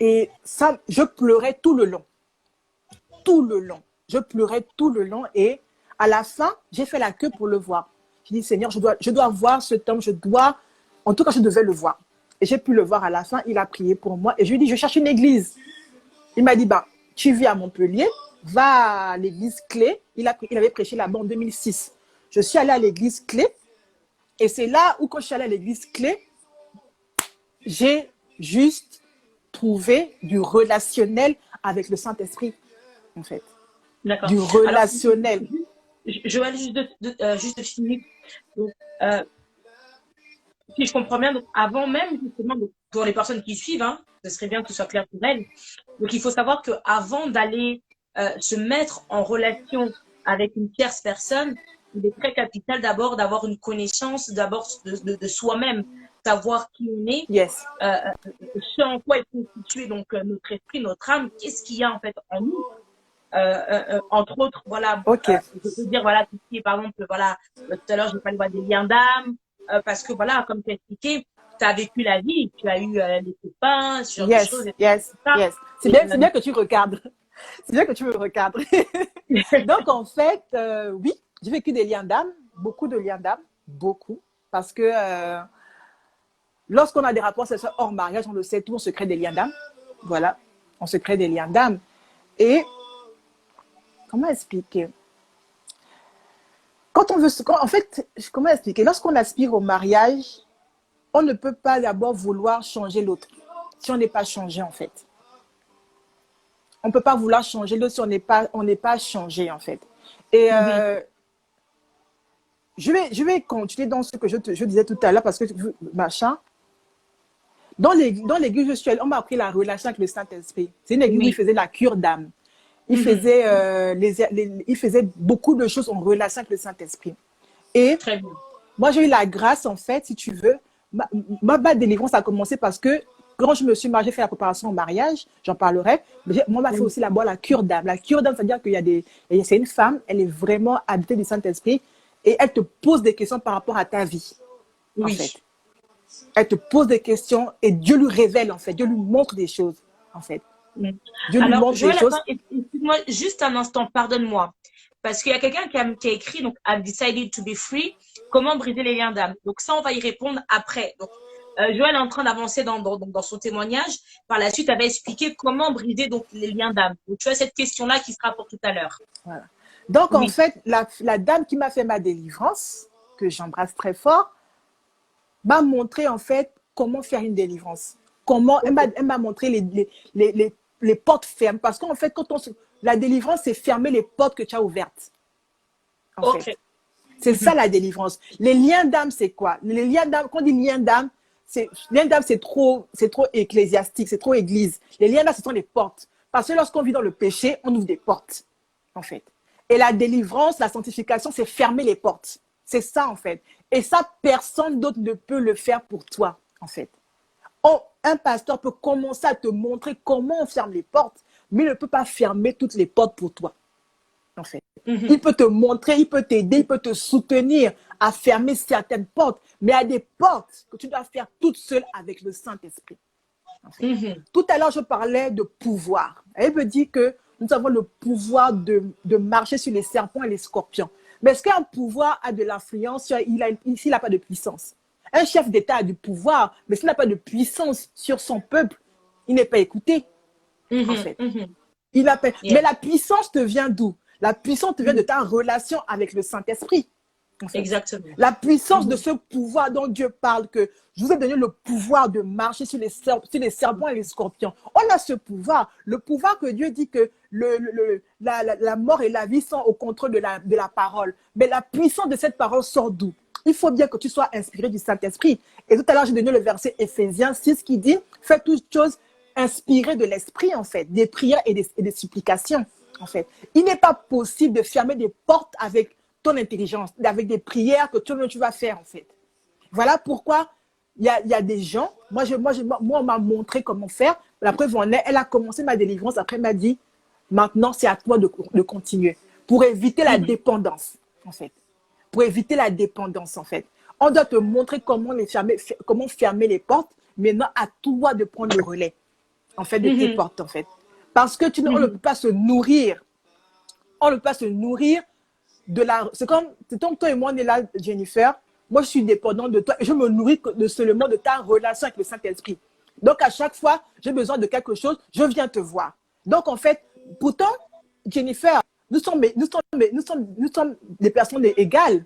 Speaker 2: Et ça, je pleurais tout le long. Tout le long. Je pleurais tout le long. Et à la fin, j'ai fait la queue pour le voir. J'ai dit, Seigneur, je dois voir cet homme. En tout cas, je devais le voir. Et j'ai pu le voir à la fin. Il a prié pour moi. Et je lui ai dit, je cherche une église. Il m'a dit, bah, tu vis à Montpellier, va à l'église Clé. Il avait prêché là-bas en 2006. Je suis allée à l'église Clé. Et c'est là où, quand je suis allée à l'église Clé, j'ai juste trouvé du relationnel avec le Saint-Esprit, en fait.
Speaker 1: D'accord.
Speaker 2: Du relationnel.
Speaker 1: Alors, Joël, juste de finir. Donc, si je comprends bien, donc avant même, justement, donc, pour les personnes qui suivent, hein, ce serait bien que ce soit clair pour elles. Donc, il faut savoir qu'avant d'aller se mettre en relation avec une tierce personne, il est très capital d'abord d'avoir une connaissance d'abord de soi-même, savoir qui on est,
Speaker 2: Yes.
Speaker 1: Ce en quoi est constitué donc notre esprit, notre âme, qu'est-ce qu'il y a en fait en nous. Entre autres, voilà,
Speaker 2: Okay.
Speaker 1: je peux dire, voilà, tout ce qui est, par exemple, voilà, tout à l'heure, je parlé des liens d'âme, parce que, voilà, comme tu as expliqué, tu as vécu la vie, tu as eu des copains sur des choses, etc.
Speaker 2: Yes. C'est bien que tu regardes. C'est bien que tu me regardes. Donc, en fait, oui, j'ai vécu des liens d'âme, beaucoup de liens d'âme, beaucoup, parce que lorsqu'on a des rapports sexuels hors mariage, on le sait tout, on se crée des liens d'âme. Voilà, on se crée des liens d'âme. Et comment expliquer? En fait, comment expliquer? Lorsqu'on aspire au mariage, on ne peut pas d'abord vouloir changer l'autre si on n'est pas changé, en fait. On ne peut pas vouloir changer l'autre si on n'est pas changé, en fait. Et je vais continuer dans ce que je disais tout à l'heure parce que, machin, dans l'église où je suis allée, on m'a appris la relation avec le Saint-Esprit. C'est une église où il faisait la cure d'âme. Il faisait beaucoup de choses en relation avec le Saint-Esprit. Et moi, j'ai eu la grâce, en fait, si tu veux. Ma délivrance a commencé parce que quand je me suis mariée, j'ai fait la préparation au mariage, j'en parlerai. Mais moi, on m'a fait aussi la cure d'âme. La cure d'âme, c'est-à-dire c'est une femme, elle est vraiment habitée du Saint-Esprit et elle te pose des questions par rapport à ta vie. En fait. Elle te pose des questions et Dieu lui révèle, en fait. Dieu lui montre des choses, en fait. Dieu lui montre des choses.
Speaker 1: Excuse-moi, juste un instant, pardonne-moi. Parce qu'il y a quelqu'un qui a écrit, donc, I've decided to be free, comment briser les liens d'âme. Donc, ça, on va y répondre après. Donc, Joël est en train d'avancer dans son témoignage. Par la suite, elle va expliquer comment briser donc, les liens d'âme. Donc, tu as cette question-là qui sera pour tout à l'heure.
Speaker 2: Voilà. Donc, en fait, la dame qui m'a fait ma délivrance, que j'embrasse très fort, m'a montré, en fait, comment faire une délivrance. Elle m'a montré les portes fermes. Parce qu'en fait, la délivrance, c'est fermer les portes que tu as ouvertes. En fait. C'est ça la délivrance. Les liens d'âme, c'est quoi? Les liens d'âme, quand on dit liens d'âme, c'est trop ecclésiastique, c'est trop église. Les liens d'âme, ce sont les portes. Parce que lorsqu'on vit dans le péché, on ouvre des portes, en fait. Et la délivrance, la sanctification, c'est fermer les portes. C'est ça, en fait. Et ça, personne d'autre ne peut le faire pour toi, en fait. Un pasteur peut commencer à te montrer comment on ferme les portes, mais il ne peut pas fermer toutes les portes pour toi, en fait. Il peut te montrer, il peut t'aider, il peut te soutenir à fermer certaines portes, mais il y a des portes que tu dois faire toute seule avec le Saint-Esprit. En fait. Tout à l'heure, je parlais de pouvoir. Elle me dit que nous avons le pouvoir de marcher sur les serpents et les scorpions. Mais est-ce qu'un pouvoir a de l'influence s'il n'a pas de puissance? Un chef d'État a du pouvoir, mais s'il n'a pas de puissance sur son peuple, il n'est pas écouté. En fait. Mais la puissance te vient d'où? La puissance te vient de ta relation avec le Saint-Esprit. En fait.
Speaker 1: Exactement.
Speaker 2: La puissance de ce pouvoir dont Dieu parle, que je vous ai donné le pouvoir de marcher sur les serpents et les scorpions. On a ce pouvoir. Le pouvoir que Dieu dit que la mort et la vie sont au contrôle de la parole. Mais la puissance de cette parole sort d'où? Il faut bien que tu sois inspiré du Saint-Esprit. Et tout à l'heure, j'ai donné le verset Éphésiens 6 qui dit « Faites toutes choses inspirées de l'Esprit, en fait, des prières et des supplications. » En fait, il n'est pas possible de fermer des portes avec ton intelligence, avec des prières que toi-même tu vas faire, en fait. Voilà pourquoi il y a des gens, moi, on m'a montré comment faire. La preuve en est, elle a commencé ma délivrance, après elle m'a dit, maintenant, c'est à toi de continuer. Pour éviter la dépendance, en fait. Pour éviter la dépendance, en fait. On doit te montrer comment fermer les portes, maintenant, à toi de prendre le relais, en fait, de tes portes, en fait. Parce que on ne peut pas se nourrir. On ne peut pas se nourrir de la... C'est comme toi et moi, on est là, Jennifer. Moi, je suis dépendante de toi et je me nourris seulement de ta relation avec le Saint-Esprit. Donc, à chaque fois, j'ai besoin de quelque chose, je viens te voir. Donc, en fait, pourtant, Jennifer, nous sommes des personnes égales.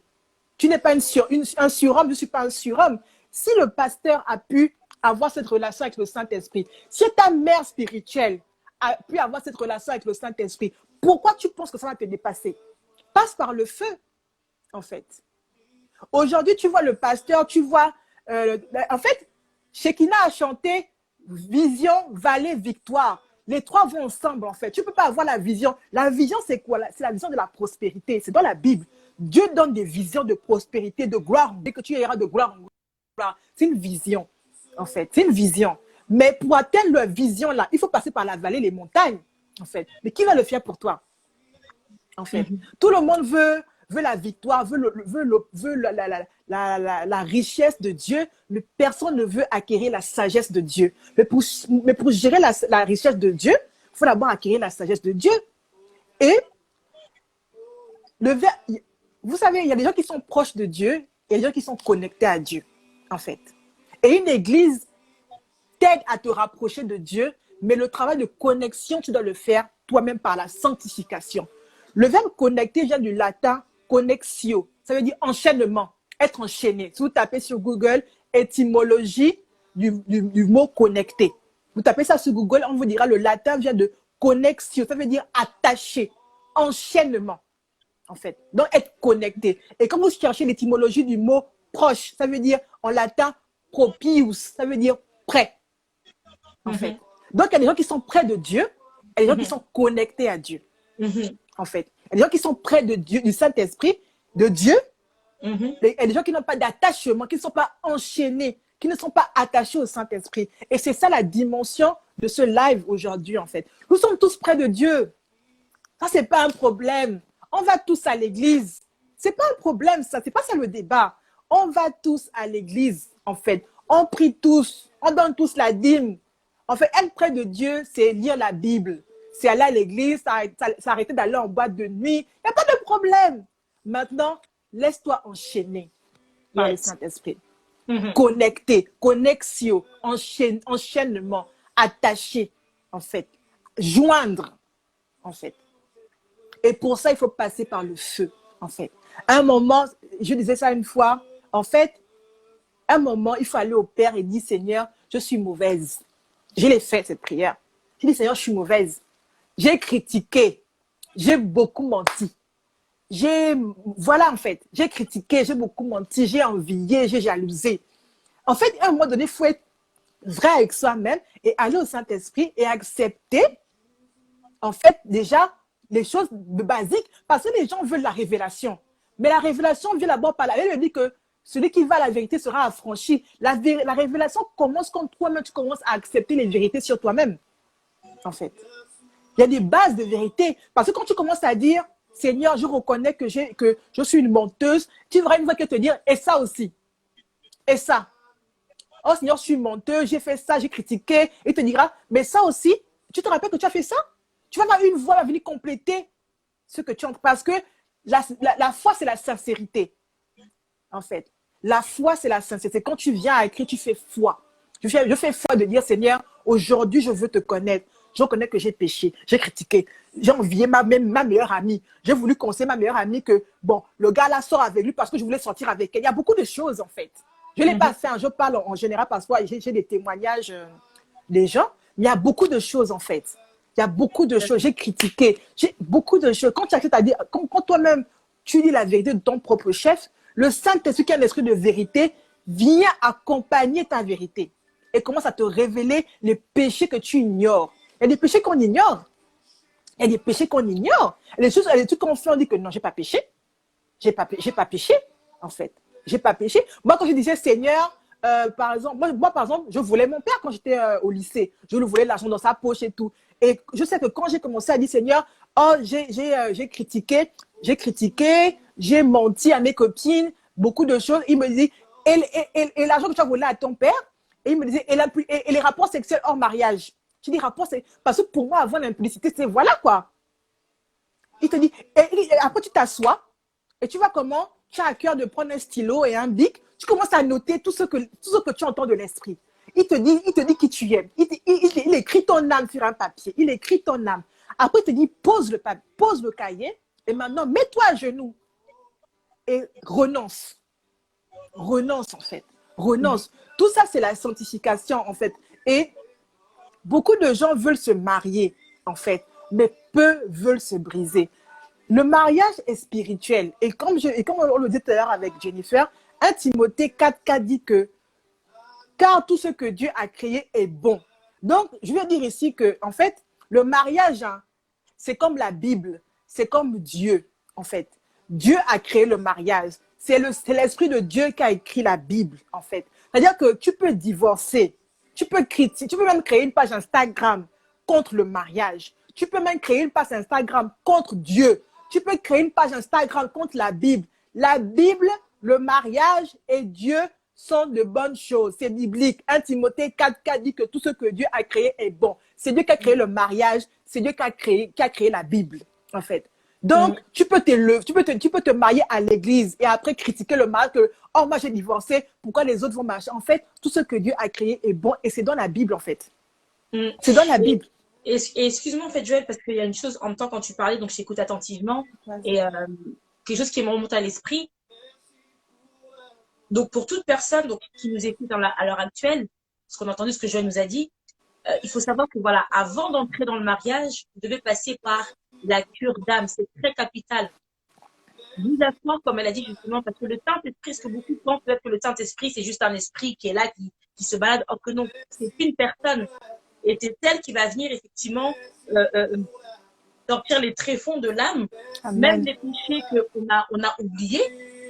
Speaker 2: Tu n'es pas un surhomme, je ne suis pas un surhomme. Si le pasteur a pu avoir cette relation avec le Saint-Esprit, si ta mère spirituelle a pu avoir cette relation avec le Saint-Esprit, pourquoi tu penses que ça va te dépasser? Passe par le feu, en fait. Aujourd'hui, tu vois le pasteur, tu vois... en fait, Shekinah a chanté vision, vallée, victoire. Les trois vont ensemble, en fait. Tu ne peux pas avoir la vision. La vision, c'est quoi? C'est la vision de la prospérité. C'est dans la Bible. Dieu donne des visions de prospérité, de gloire. Dès que tu iras de gloire en gloire, c'est une vision, en fait. C'est une vision. Mais pour atteindre la vision-là, il faut passer par la vallée, les montagnes, en fait. Mais qui va le faire pour toi, en fait? Tout le monde veut la victoire, veut la richesse de Dieu, mais personne ne veut acquérir la sagesse de Dieu. Mais pour gérer la richesse de Dieu, il faut d'abord acquérir la sagesse de Dieu. Et vous savez, il y a des gens qui sont proches de Dieu et il y a des gens qui sont connectés à Dieu, en fait. Et une église t'aide à te rapprocher de Dieu, mais le travail de connexion, tu dois le faire toi-même par la sanctification. Le verbe connecter vient du latin connexio, ça veut dire enchaînement, être enchaîné. Si vous tapez sur Google, étymologie du mot connecter. Vous tapez ça sur Google, on vous dira le latin vient de connexio, ça veut dire attaché, enchaînement, en fait. Donc, être connecté. Et quand vous cherchez l'étymologie du mot proche, ça veut dire en latin propius, ça veut dire près, en fait. Donc, il y a des gens qui sont près de Dieu et des gens qui sont connectés à Dieu, en fait. Il y a des gens qui sont près de Dieu, du Saint-Esprit, de Dieu, et il y a des gens qui n'ont pas d'attachement, qui ne sont pas enchaînés, qui ne sont pas attachés au Saint-Esprit. Et c'est ça la dimension de ce live aujourd'hui, en fait. Nous sommes tous près de Dieu. Ça, ce n'est pas un problème. On va tous à l'église. Ce n'est pas un problème, ça. Ce n'est pas ça le débat. On va tous à l'église, en fait. On prie tous. On donne tous la dîme. En fait, être près de Dieu, c'est lire la Bible. C'est aller à l'église, s'arrêter d'aller en boîte de nuit. Il n'y a pas de problème. Maintenant, laisse-toi enchaîner par le Saint-Esprit. Connecté, connexio, enchaînement, attaché, en fait. Joindre, en fait. Et pour ça, il faut passer par le feu, en fait. À un moment, je disais ça une fois, en fait, à un moment, il faut aller au Père et dire, Seigneur, je suis mauvaise. Je l'ai fait, cette prière. Je dis, Seigneur, je suis mauvaise. J'ai critiqué. J'ai beaucoup menti. Voilà, en fait, j'ai critiqué, j'ai beaucoup menti, j'ai envié, j'ai jalousé. En fait, à un moment donné, il faut être vrai avec soi-même et aller au Saint-Esprit et accepter, en fait, déjà, les choses basiques, parce que les gens veulent la révélation. Mais la révélation vient d'abord par la... Elle dit que celui qui va à la vérité sera affranchi. La révélation commence quand toi-même, tu commences à accepter les vérités sur toi-même, en fait. Il y a des bases de vérité. Parce que quand tu commences à dire, Seigneur, je reconnais que je suis une menteuse, tu verras une fois que te dire, et ça aussi, et ça. Oh Seigneur, je suis menteuse, j'ai fait ça, j'ai critiqué. Il te dira, mais ça aussi, tu te rappelles que tu as fait ça? Tu vas avoir une voix va venir compléter ce que tu as. Parce que la foi, c'est la sincérité. En fait, la foi, c'est la sincérité. Quand tu viens à écrire, tu fais foi. Je fais foi de dire, Seigneur, aujourd'hui, je veux te connaître. je reconnais que j'ai péché, j'ai critiqué, j'ai envié même ma meilleure amie. J'ai voulu conseiller ma meilleure amie que, bon, le gars là sort avec lui parce que je voulais sortir avec elle. Il y a beaucoup de choses, en fait. Je ne l'ai pas fait, hein, je parle en général parce que j'ai des témoignages des gens, mais il y a beaucoup de choses, en fait. Il y a beaucoup de choses. J'ai critiqué, j'ai beaucoup de choses. Quand tu acceptes à dire, quand toi-même, tu dis la vérité de ton propre chef, le Saint-Esprit, qui est un esprit de vérité, vient accompagner ta vérité et commence à te révéler les péchés que tu ignores. Il y a des péchés qu'on ignore. Il y a des péchés qu'on ignore. Les choses, les trucs qu'on fait, on dit que non, j'ai pas péché. J'ai pas péché, en fait. J'ai pas péché. Moi, quand je disais Seigneur, par exemple, par exemple, je voulais mon père quand j'étais au lycée. Je lui voulais l'argent dans sa poche et tout. Et je sais que quand j'ai commencé à dire Seigneur, oh, j'ai critiqué, j'ai menti à mes copines, beaucoup de choses. Il me dit, et l'argent que tu as volé à ton père, et il me disait, et les rapports sexuels hors mariage. Je dis rapports sexuels, parce que pour moi, avant l'impudicité, c'est voilà quoi. Il te dit, et après tu t'assois, et tu vois comment tu as à cœur de prendre un stylo et un bic, tu commences à noter tout ce que tu entends de l'esprit. Il te dit qui tu es. Il écrit ton âme sur un papier. Il écrit ton âme. Après, il te dit, pose le cahier, et maintenant, mets-toi à genoux et renonce. Renonce, en fait. Renonce. Tout ça, c'est la sanctification, en fait. Et beaucoup de gens veulent se marier, en fait, mais peu veulent se briser. Le mariage est spirituel. Et comme on le dit tout à l'heure avec Jennifer, 1 Timothée 4 dit que car tout ce que Dieu a créé est bon. Donc, je veux dire ici que, en fait, le mariage, hein, c'est comme la Bible, c'est comme Dieu, en fait. Dieu a créé le mariage. C'est l'Esprit de Dieu qui a écrit la Bible, en fait. C'est-à-dire que tu peux divorcer, tu peux même créer une page Instagram contre le mariage. Tu peux même créer une page Instagram contre Dieu. Tu peux créer une page Instagram contre la Bible. La Bible, le mariage et Dieu sont de bonnes choses. C'est biblique. 1 Timothée 4 dit que tout ce que Dieu a créé est bon. C'est Dieu qui a créé le mariage. C'est Dieu qui a créé la Bible, en fait. Donc, tu peux te marier à l'église et après critiquer le mariage que, oh, moi j'ai divorcé, pourquoi les autres vont marcher? En fait, tout ce que Dieu a créé est bon et c'est dans la Bible, en fait. C'est dans la Bible.
Speaker 1: Et excuse-moi, en fait, Joël, parce qu'il y a une chose en même temps quand tu parlais, donc je t'écoute attentivement, et quelque chose qui me remonte à l'esprit. Donc, pour toute personne donc, qui nous écoute à l'heure actuelle, parce qu'on a entendu ce que Joël nous a dit, il faut savoir que, voilà, avant d'entrer dans le mariage, vous devez passer par la cure d'âme. C'est très capital. Vous asseoir, comme elle a dit justement, parce que le Saint-Esprit, ce que beaucoup pensent, peut-être que le Saint-Esprit, c'est juste un esprit qui est là, qui se balade. Or que non, c'est une personne. Et c'est elle qui va venir effectivement sortir les tréfonds de l'âme, même des péchés qu'on a oubliés,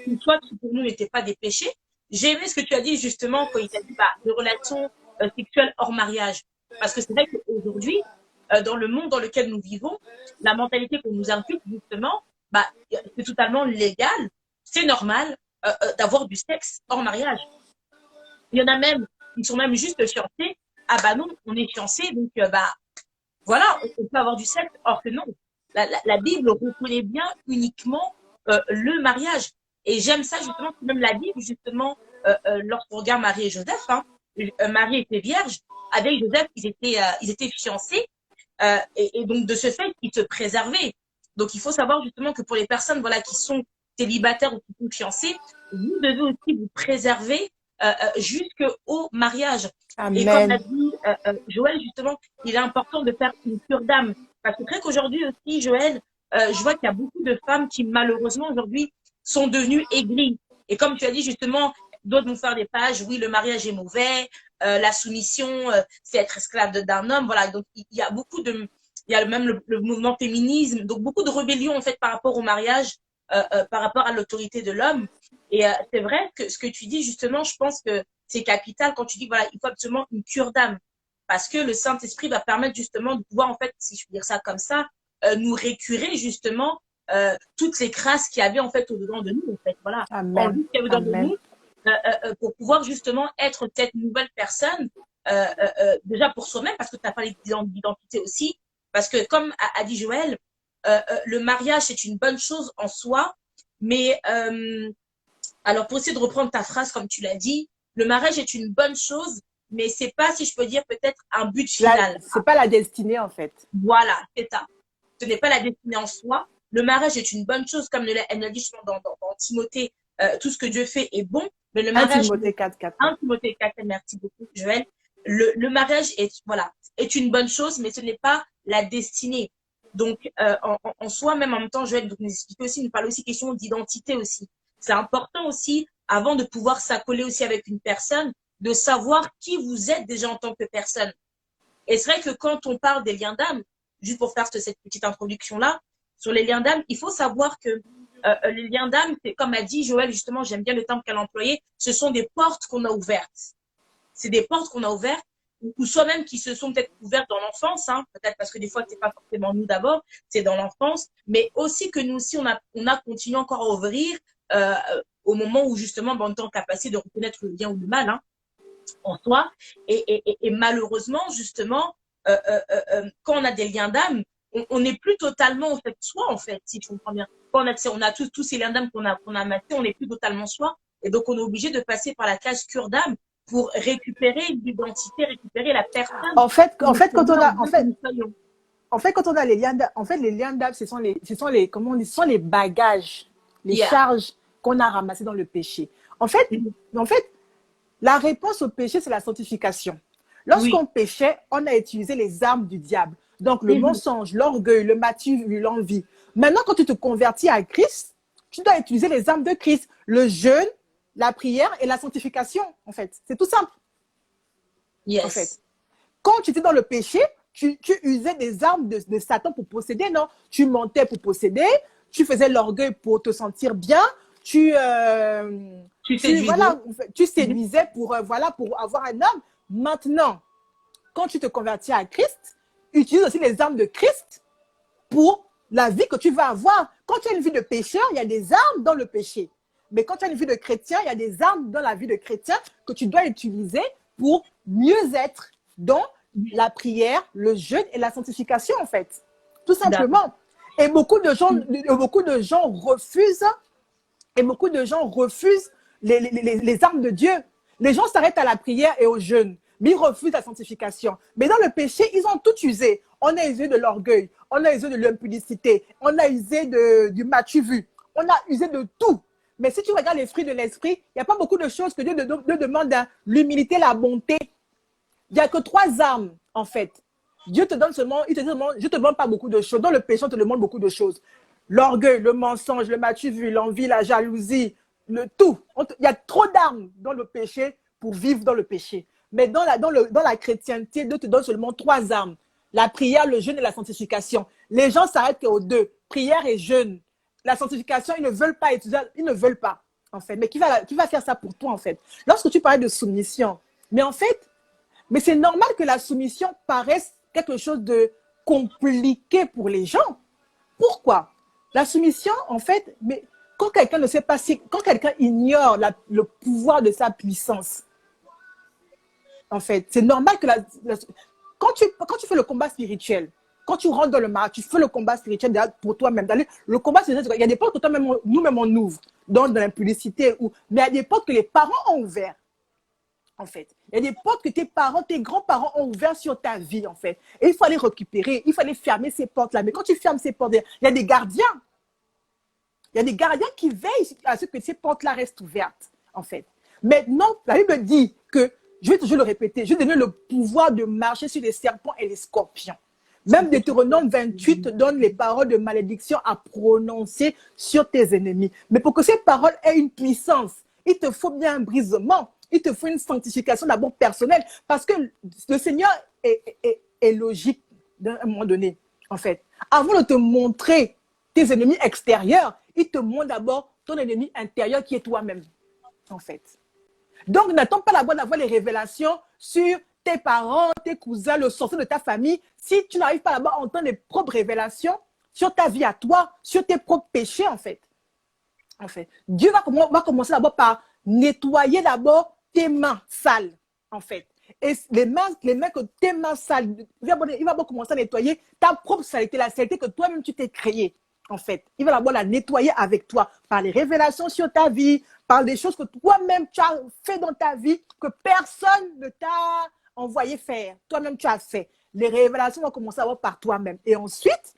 Speaker 1: une fois qui pour nous n'étaient pas des péchés. J'ai aimé ce que tu as dit justement quand il t'a dit de relations sexuelles hors mariage. Parce que c'est vrai qu'aujourd'hui, dans le monde dans lequel nous vivons, la mentalité qu'on nous inculque justement, c'est totalement légal, c'est normal d'avoir du sexe hors mariage. Il y en a même, ils sont même juste fiancés. Ah bah non, on est fiancés, donc voilà, on peut avoir du sexe. Or que non, la Bible reconnaît bien uniquement le mariage. Et j'aime ça justement, même la Bible justement, lorsqu'on regarde Marie et Joseph, hein, Marie était vierge, avec Joseph, ils étaient fiancés, et donc de ce fait, ils se préservaient. Donc il faut savoir justement que pour les personnes voilà qui sont célibataires ou qui sont fiancées, vous devez aussi vous préserver jusqu'au mariage.
Speaker 2: Amen.
Speaker 1: Et comme l'a dit Joël, justement, il est important de faire une cure d'âme. Parce que c'est vrai qu'aujourd'hui aussi, Joël, je vois qu'il y a beaucoup de femmes qui, malheureusement, aujourd'hui, sont devenues aigries. Et comme tu as dit, justement, d'autres vont faire des pages, oui, le mariage est mauvais, la soumission, c'est être esclave d'un homme. Voilà, donc il y a beaucoup de... Il y a même le mouvement féminisme, donc beaucoup de rébellion, en fait, par rapport au mariage, par rapport à l'autorité de l'homme. Et c'est vrai que ce que tu dis, justement, je pense que c'est capital quand tu dis, voilà, il faut absolument une cure d'âme. Parce que le Saint-Esprit va permettre justement de pouvoir, en fait, si je peux dire ça comme ça, nous récurer justement toutes les crasses qu'il y avait, en fait, au-dedans de nous, en fait. Voilà. En lui, qu'il y avait au-dedans de nous, pour pouvoir justement être cette nouvelle personne, déjà pour soi-même, parce que tu as parlé d'identité aussi, parce que comme a dit Joël, le mariage, c'est une bonne chose en soi, mais alors pour essayer de reprendre ta phrase comme tu l'as dit, le mariage est une bonne chose, mais c'est pas, si je peux dire, peut-être un but final.
Speaker 2: C'est pas la destinée, en fait.
Speaker 1: Voilà, c'est ça. Ce n'est pas la destinée en soi. Le mariage est une bonne chose, comme elle l'a dit justement dans Timothée, tout ce que Dieu fait est bon, mais le
Speaker 2: 1
Speaker 1: mariage,
Speaker 2: Timothée 4:4.
Speaker 1: 1 Timothée 4, merci beaucoup, Joël. Le mariage est, voilà, est une bonne chose, mais ce n'est pas la destinée. Donc, en soi, même en même temps, Joël nous explique aussi, nous parle aussi question d'identité aussi. C'est important aussi, avant de pouvoir s'accoler aussi avec une personne, de savoir qui vous êtes déjà en tant que personne. Et c'est vrai que quand on parle des liens d'âme, juste pour faire cette petite introduction-là, sur les liens d'âme, il faut savoir que les liens d'âme, comme a dit Joël, justement, j'aime bien le terme qu'elle a employé, ce sont des portes qu'on a ouvertes. C'est des portes qu'on a ouvertes, ou soi-même qui se sont peut-être ouvertes dans l'enfance, hein, peut-être parce que des fois, c'est pas forcément nous d'abord, c'est dans l'enfance, mais aussi que nous aussi, on a continué encore à ouvrir au moment où justement, en tant capacité de reconnaître le bien ou le mal, hein, en soi. Et malheureusement, justement, quand on a des liens d'âme, on n'est plus totalement en fait soi, en fait, si tu comprends bien. Quand on a tous ces liens d'âme qu'on a amassés, on n'est plus totalement soi. Et donc, on est obligé de passer par la case cure d'âme pour récupérer l'identité, récupérer la personne.
Speaker 2: En fait, quand on a, quand on a les liens d'âme, en fait, les liens d'âme, ce sont les, comment on dit, ce sont les bagages, les charges qu'on a ramassées dans le péché. En fait, la réponse au péché, c'est la sanctification. Lorsqu'on péchait, on a utilisé les armes du diable. Donc, le mensonge, l'orgueil, le mature, l'envie. Maintenant, quand tu te convertis à Christ, tu dois utiliser les armes de Christ. Le jeûne, la prière et la sanctification, en fait. C'est tout simple.
Speaker 1: Yes.
Speaker 2: En fait. Quand tu étais dans le péché, tu usais des armes de Satan pour posséder, non? Tu mentais pour posséder, tu faisais l'orgueil pour te sentir bien, tu séduisais pour avoir un homme. Maintenant, quand tu te convertis à Christ, utilise aussi les armes de Christ pour la vie que tu vas avoir. Quand tu as une vie de pécheur, il y a des armes dans le péché. Mais quand tu as une vie de chrétien, il y a des armes dans la vie de chrétien que tu dois utiliser pour mieux être dans la prière, le jeûne et la sanctification, en fait. Tout simplement. Et beaucoup de gens refusent les armes de Dieu. Les gens s'arrêtent à la prière et au jeûne, mais ils refusent la sanctification. Mais dans le péché, ils ont tout usé. On a usé de l'orgueil, on a usé de l'impudicité, on a usé du matu vu, on a usé de tout. Mais si tu regardes les fruits de l'esprit, il n'y a pas beaucoup de choses que Dieu demande. L'humilité, la bonté. Il n'y a que 3 armes, en fait. Dieu te donne seulement, je ne te demande pas beaucoup de choses. Dans le péché, on te demande beaucoup de choses. L'orgueil, le mensonge, le matu vu, l'envie, la jalousie, le tout. Il y a trop d'armes dans le péché pour vivre dans le péché. Mais dans la chrétienté, Dieu te donne seulement 3 armes. La prière, le jeûne et la sanctification. Les gens s'arrêtent aux 2, prière et jeûne. La sanctification, ils ne veulent pas étudier, ils ne veulent pas, en fait. Mais qui va faire ça pour toi, en fait? Lorsque tu parlais de soumission, mais en fait, c'est normal que la soumission paraisse quelque chose de compliqué pour les gens. Pourquoi? La soumission, en fait, mais quand quelqu'un ne sait pas, quand quelqu'un ignore le pouvoir de sa puissance, en fait, c'est normal que quand tu fais le combat spirituel, quand tu rentres dans le mariage, tu fais le combat spirituel pour toi-même. Le combat spirituel, il y a des portes que toi-même, nous-mêmes, on ouvre, dans l'impudicité, mais il y a des portes que les parents ont ouvertes, en fait. Il y a des portes que tes parents, tes grands-parents ont ouvertes sur ta vie, en fait. Et il faut aller récupérer, il faut aller fermer ces portes-là. Mais quand tu fermes ces portes, il y a des gardiens. Il y a des gardiens qui veillent à ce que ces portes-là restent ouvertes, en fait. Maintenant, la Bible dit que, je vais toujours le répéter, je vais donner le pouvoir de marcher sur les serpents et les scorpions. Même Deutéronome 28 donne les paroles de malédiction à prononcer sur tes ennemis. Mais pour que ces paroles aient une puissance, il te faut bien un brisement. Il te faut une sanctification d'abord personnelle. Parce que le Seigneur est logique à un moment donné, en fait. Avant de te montrer tes ennemis extérieurs, il te montre d'abord ton ennemi intérieur qui est toi-même, en fait. Donc, n'attends pas d'abord d'avoir les révélations sur tes parents, tes cousins, le sorcier de ta famille. Si tu n'arrives pas d'abord à entendre les propres révélations sur ta vie à toi, sur tes propres péchés, en fait. Dieu va commencer d'abord par nettoyer d'abord tes mains sales, en fait. Et les mains que tes mains sales, il va commencer à nettoyer ta propre saleté, la saleté que toi-même tu t'es créée, en fait. Il va d'abord la nettoyer avec toi par les révélations sur ta vie, par des choses que toi-même tu as fait dans ta vie que personne ne t'a envoyé faire. Toi-même tu as fait. Les révélations vont commencer à avoir par toi-même. Et ensuite,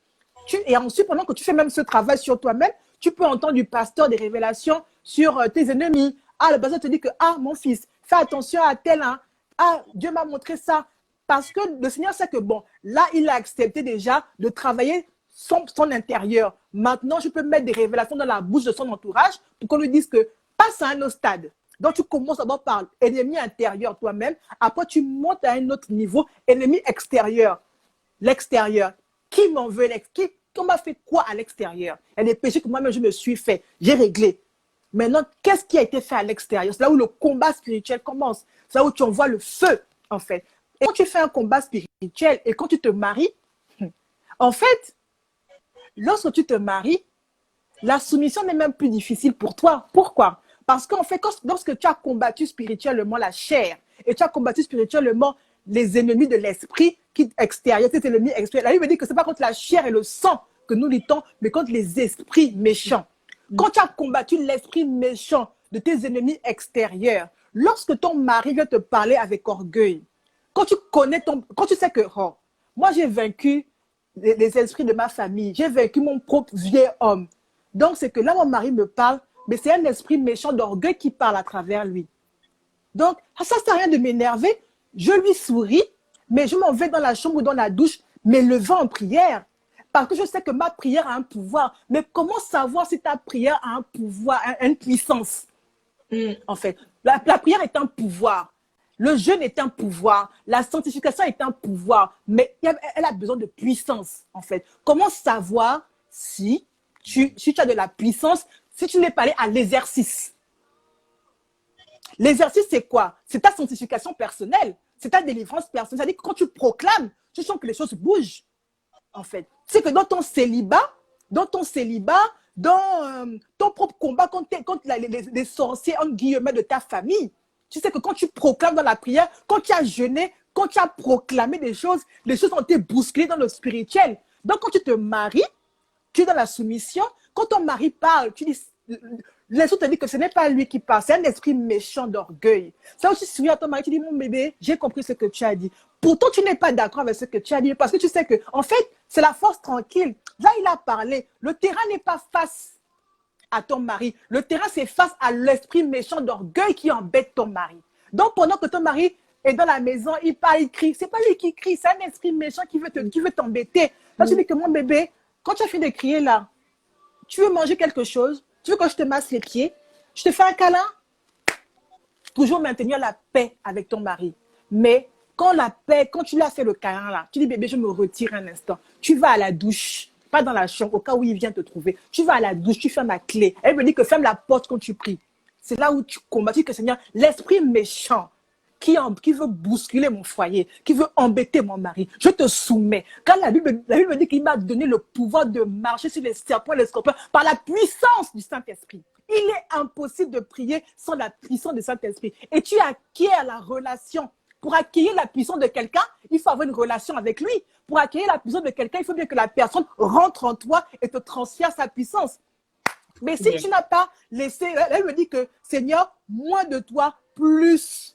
Speaker 2: pendant que tu fais même ce travail sur toi-même, tu peux entendre du pasteur des révélations sur tes ennemis. Ah, le pasteur te dit que, ah, mon fils, fais attention à tel, hein. Ah, Dieu m'a montré ça. Parce que le Seigneur sait que, bon, là, il a accepté déjà de travailler son intérieur. Maintenant, je peux mettre des révélations dans la bouche de son entourage pour qu'on lui dise que passe à un autre stade. Donc, tu commences d'abord par ennemi intérieur toi-même. Après, tu montes à un autre niveau, ennemi extérieur. L'extérieur. Qui m'en veut? Qui m'a fait quoi à l'extérieur? Il y a des péchés que moi-même je me suis fait. J'ai réglé. Maintenant, qu'est-ce qui a été fait à l'extérieur? C'est là où le combat spirituel commence. C'est là où tu envoies le feu, en fait. Et quand tu fais un combat spirituel et quand tu te maries, en fait, lorsque tu te maries, la soumission n'est même plus difficile pour toi. Pourquoi? Parce qu'en fait, lorsque tu as combattu spirituellement la chair et tu as combattu spirituellement les ennemis de l'esprit qui extérieur, cet ennemi extérieur, la Bible dit que ce n'est pas contre la chair et le sang que nous luttons, mais contre les esprits méchants. Quand tu as combattu l'esprit méchant de tes ennemis extérieurs, lorsque ton mari vient te parler avec orgueil, quand tu sais que, oh, moi j'ai vaincu les esprits de ma famille, j'ai vaincu mon propre vieil homme. Donc c'est que là mon mari me parle, mais c'est un esprit méchant d'orgueil qui parle à travers lui. Donc ça ne sert à rien de m'énerver, je lui souris, mais je m'en vais dans la chambre ou dans la douche, mais levant en prière. Parce que je sais que ma prière a un pouvoir. Mais comment savoir si ta prière a un pouvoir, une puissance? En fait, la prière est un pouvoir. Le jeûne est un pouvoir. La sanctification est un pouvoir. Mais elle a besoin de puissance, en fait. Comment savoir si tu as de la puissance, si tu n'es pas allé à l'exercice? L'exercice, c'est quoi? C'est ta sanctification personnelle. C'est ta délivrance personnelle. C'est-à-dire que quand tu proclames, tu sens que les choses bougent. En fait, c'est que dans ton célibat, dans ton propre combat contre les sorciers, en guillemets, de ta famille, tu sais que quand tu proclames dans la prière, quand tu as jeûné, quand tu as proclamé des choses, les choses ont été bousculées dans le spirituel. Donc, quand tu te maries, tu es dans la soumission. Quand ton mari parle, tu dis, l'esprit te dit que ce n'est pas lui qui parle, c'est un esprit méchant d'orgueil. Ça aussi, tu souris à ton mari, tu dis, mon bébé, j'ai compris ce que tu as dit. Pourtant, tu n'es pas d'accord avec ce que tu as dit parce que tu sais que, en fait, c'est la force tranquille. Là, il a parlé. Le terrain n'est pas face à ton mari. Le terrain, c'est face à l'esprit méchant d'orgueil qui embête ton mari. Donc, pendant que ton mari est dans la maison, il parle, il crie. C'est pas lui qui crie, c'est un esprit méchant qui veut t'embêter. Là, tu dis que mon bébé, quand tu as fini de crier là, tu veux manger quelque chose, tu veux que je te masse les pieds, je te fais un câlin. Toujours maintenir la paix avec ton mari. Mais quand tu lui as fait le câlin là, tu dis bébé, je me retire un instant. Tu vas à la douche, pas dans la chambre, au cas où il vient te trouver. Tu vas à la douche, tu fermes la clé. Elle me dit que ferme la porte quand tu pries. C'est là où tu combats, tu dis que Seigneur, l'esprit méchant qui veut bousculer mon foyer, qui veut embêter mon mari, je te soumets. Quand la Bible dit qu'il m'a donné le pouvoir de marcher sur les serpents et les scorpions par la puissance du Saint-Esprit. Il est impossible de prier sans la puissance du Saint-Esprit. Et tu acquiers la relation. Pour acquérir la puissance de quelqu'un, il faut avoir une relation avec lui. Pour acquérir la puissance de quelqu'un, il faut bien que la personne rentre en toi et te transfère sa puissance. Mais si tu n'as pas laissé, elle me dit que Seigneur, moins de toi, plus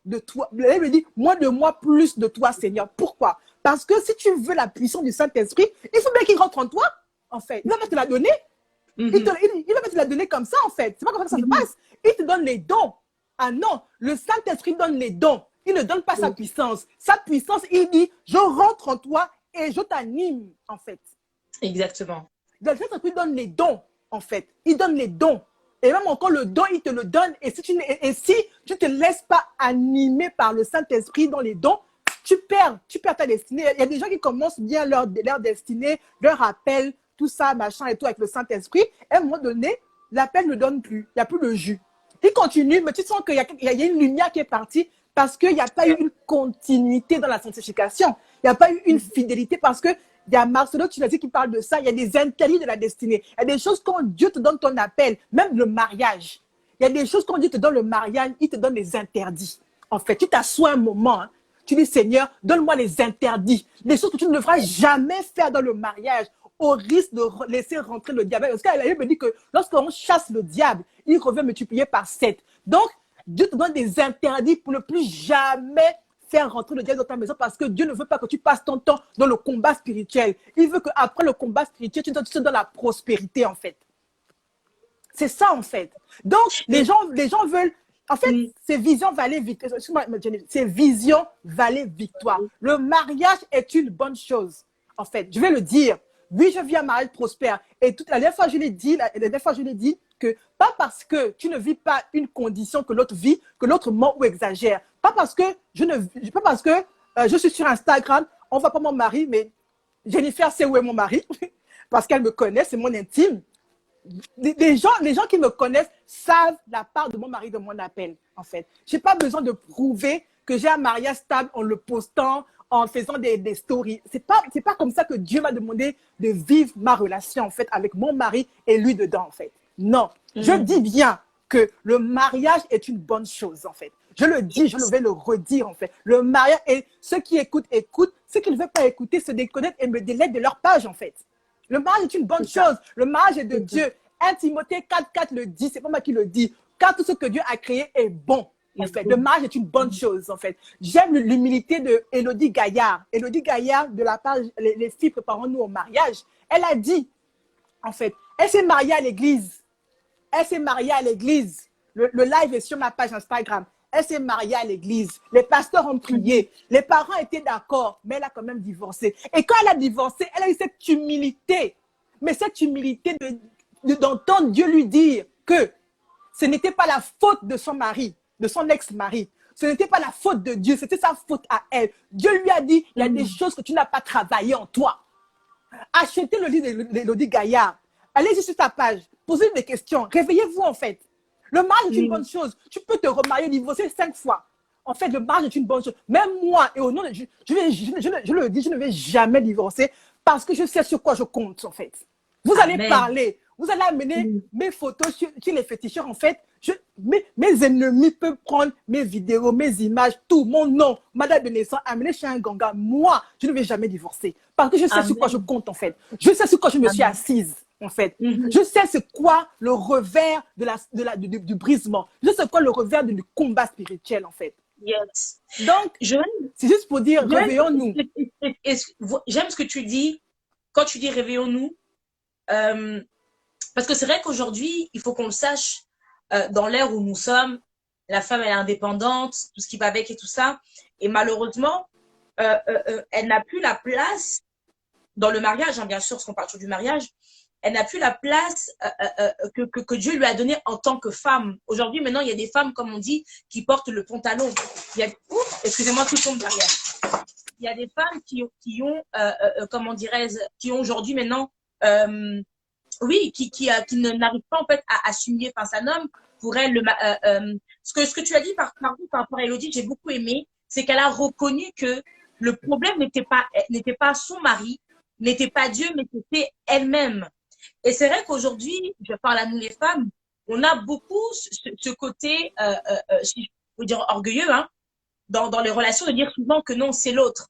Speaker 2: de toi. Elle me dit, moins de moi, plus de toi, Seigneur. Pourquoi? Parce que si tu veux la puissance du Saint-Esprit, il faut bien qu'il rentre en toi, en fait. Il va pas te la donner. Il va pas te la donner comme ça, en fait. C'est pas comme ça que ça se passe. Il te donne les dons. Ah non, le Saint-Esprit donne les dons. Il ne donne pas sa puissance. Sa puissance, il dit, je rentre en toi et je t'anime, en fait.
Speaker 1: Exactement.
Speaker 2: Le Saint-Esprit donne les dons, en fait. Il donne les dons. Et même encore le don, il te le donne. Et si tu ne te laisses pas animer par le Saint-Esprit dans les dons, tu perds ta destinée. Il y a des gens qui commencent bien leur destinée, leur appel, tout ça, machin et tout avec le Saint-Esprit. Et à un moment donné, l'appel ne donne plus. Il n'y a plus de jus. Il continue, mais tu sens qu'il y a une lumière qui est partie parce qu'il n'y a pas eu une continuité dans la sanctification. Il n'y a pas eu une fidélité parce que il y a Marcelo Tunasi qui parle de ça. Il y a des interdits de la destinée. Il y a des choses quand Dieu te donne ton appel, même le mariage. Il y a des choses quand Dieu te donne le mariage, il te donne les interdits. En fait, tu t'assois un moment, hein, tu dis Seigneur, donne-moi les interdits. Les choses que tu ne devras jamais faire dans le mariage. au risque de laisser rentrer le diable. Parce qu'elle me dit que lorsqu'on chasse le diable, il revient multiplié par 7. Donc, Dieu te donne des interdits pour ne plus jamais faire rentrer le diable dans ta maison parce que Dieu ne veut pas que tu passes ton temps dans le combat spirituel. Il veut qu'après le combat spirituel, tu sois dans la prospérité, en fait. C'est ça, en fait. Donc, les gens veulent... En fait, ces visions valaient victoire. Excuse-moi, ces visions valaient victoire. Le mariage est une bonne chose, en fait. Je vais le dire. Oui, je vis un mariage prospère. Et la dernière fois, je l'ai dit que pas parce que tu ne vis pas une condition que l'autre vit, que l'autre ment ou exagère. Pas parce que je suis sur Instagram, on ne voit pas mon mari, mais Jennifer sait où est mon mari, parce qu'elle me connaît, c'est mon intime. Les gens qui me connaissent savent la part de mon mari de mon appel, en fait. Je n'ai pas besoin de prouver que j'ai un mariage stable en le postant, en faisant des stories. C'est pas comme ça que Dieu m'a demandé de vivre ma relation, en fait, avec mon mari et lui dedans, en fait. Non. Je dis bien que le mariage est une bonne chose, en fait. Je le dis, je vais le redire, en fait. Le mariage, et ceux qui écoutent, écoutent. Ceux qui ne veulent pas écouter se déconnectent et me délèguent de leur page, en fait. Le mariage est une bonne chose. Le mariage est de Dieu. 1 Timothée 4,4 le dit, c'est pas moi qui le dis. Car tout ce que Dieu a créé est bon. En fait, le mariage est une bonne chose, en fait. J'aime l'humilité de Élodie Gaillard. Élodie Gaillard, de la page Les filles préparons-nous au mariage. Elle a dit, en fait, elle s'est mariée à l'église. Elle s'est mariée à l'église. Le live est sur ma page Instagram. Elle s'est mariée à l'église. Les pasteurs ont prié. Les parents étaient d'accord, mais elle a quand même divorcé. Et quand elle a divorcé, elle a eu cette humilité. Mais cette humilité d'entendre Dieu lui dire que ce n'était pas la faute de son mari, de son ex-mari. Ce n'était pas la faute de Dieu, c'était sa faute à elle. Dieu lui a dit, il y a des choses que tu n'as pas travaillé en toi. Achetez le livre d'Élodie Gaillard. Allez sur ta page, posez des questions, réveillez-vous en fait. Le mariage est une bonne chose. Tu peux te remarier, divorcer 5 fois. En fait, le mariage est une bonne chose. Même moi, et au nom de Dieu, je le dis, je ne vais jamais divorcer parce que je sais sur quoi je compte en fait. Vous allez parler, vous allez amener mes photos sur les féticheurs en fait. Mes ennemis peuvent prendre mes vidéos, mes images, tout, mon nom, ma date de naissance, amener chez un ganga. Moi, je ne vais jamais divorcer parce que je sais sur quoi je compte en fait. Je sais sur quoi je me suis assise. En fait, je sais c'est quoi le revers du brisement. Je sais quoi le revers du combat spirituel, en fait.
Speaker 3: Yes.
Speaker 2: Donc, c'est juste pour dire, réveillons-nous.
Speaker 3: J'aime ce que tu dis quand tu dis réveillons-nous. Parce que c'est vrai qu'aujourd'hui, il faut qu'on le sache, dans l'ère où nous sommes, la femme elle est indépendante, tout ce qui va avec et tout ça. Et malheureusement, elle n'a plus la place dans le mariage, hein, bien sûr, parce qu'on parle toujours du mariage. Elle n'a plus la place que Dieu lui a donnée en tant que femme. Aujourd'hui, maintenant, il y a des femmes, comme on dit, qui portent le pantalon. Excusez-moi, tout tombe derrière. Il y a des femmes qui ont comment dirais-je, qui ont aujourd'hui maintenant, qui n'arrivent pas en fait à assumer face à un homme. Pour elle, ce que tu as dit par rapport à Élodie, j'ai beaucoup aimé, c'est qu'elle a reconnu que le problème n'était pas son mari, n'était pas Dieu, mais c'était elle-même. Et c'est vrai qu'aujourd'hui, je parle à nous les femmes, on a beaucoup ce côté, si je peux dire orgueilleux, hein, dans les relations, de dire souvent que non, c'est l'autre.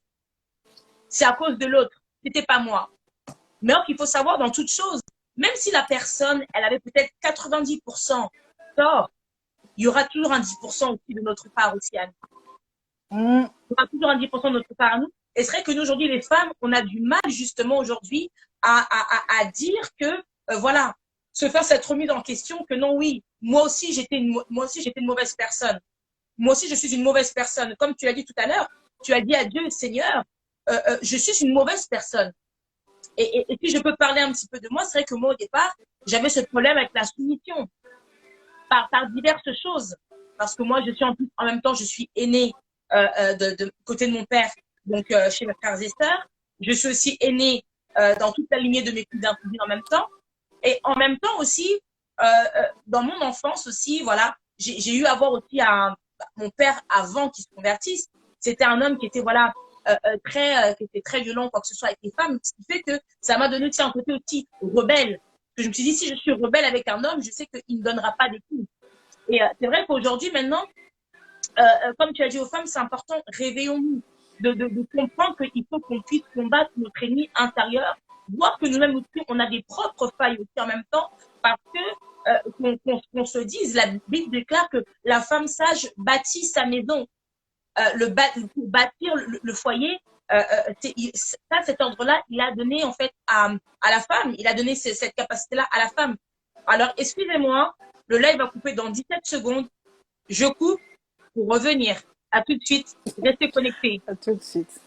Speaker 3: C'est à cause de l'autre. C'était pas moi. Mais il faut savoir dans toute chose, même si la personne, elle avait peut-être 90% tort, il y aura toujours un 10% aussi de notre part aussi à nous. Il y aura toujours un 10% de notre part à nous. Et c'est vrai que nous, aujourd'hui, les femmes, on a du mal justement aujourd'hui à dire que, voilà, se faire cette remise en question que non, oui, moi aussi, j'étais une mauvaise personne. Moi aussi, je suis une mauvaise personne. Comme tu as dit tout à l'heure, tu as dit à Dieu, Seigneur, je suis une mauvaise personne. Et si je peux parler un petit peu de moi, c'est vrai que moi, au départ, j'avais ce problème avec la soumission par diverses choses. Parce que moi, je suis en même temps, je suis aînée de côté de mon père, donc chez mes frères et sœurs. Je suis aussi aînée dans toute la lignée de mes cousins en même temps. Et en même temps aussi, dans mon enfance aussi, voilà, j'ai eu à voir aussi mon père avant qu'il se convertisse. C'était un homme qui était, voilà, qui était très violent, quoi que ce soit avec les femmes, ce qui fait que ça m'a donné aussi un côté aussi rebelle. Que je me suis dit, si je suis rebelle avec un homme, je sais qu'il ne donnera pas des coups. Et c'est vrai qu'aujourd'hui, maintenant, comme tu as dit aux femmes, c'est important, réveillons-nous, de comprendre qu'il faut qu'on puisse combattre notre ennemi intérieur, voir que nous-mêmes aussi, on a des propres failles aussi en même temps, parce que qu'on se dise, la Bible déclare que la femme sage bâtit sa maison. Pour bâtir le foyer, cet ordre-là, il a donné en fait à la femme, il a donné cette capacité-là à la femme. Alors, excusez-moi, le live va couper dans 17 secondes. Je coupe pour revenir. À tout de suite. Restez connectés.
Speaker 2: À tout de suite.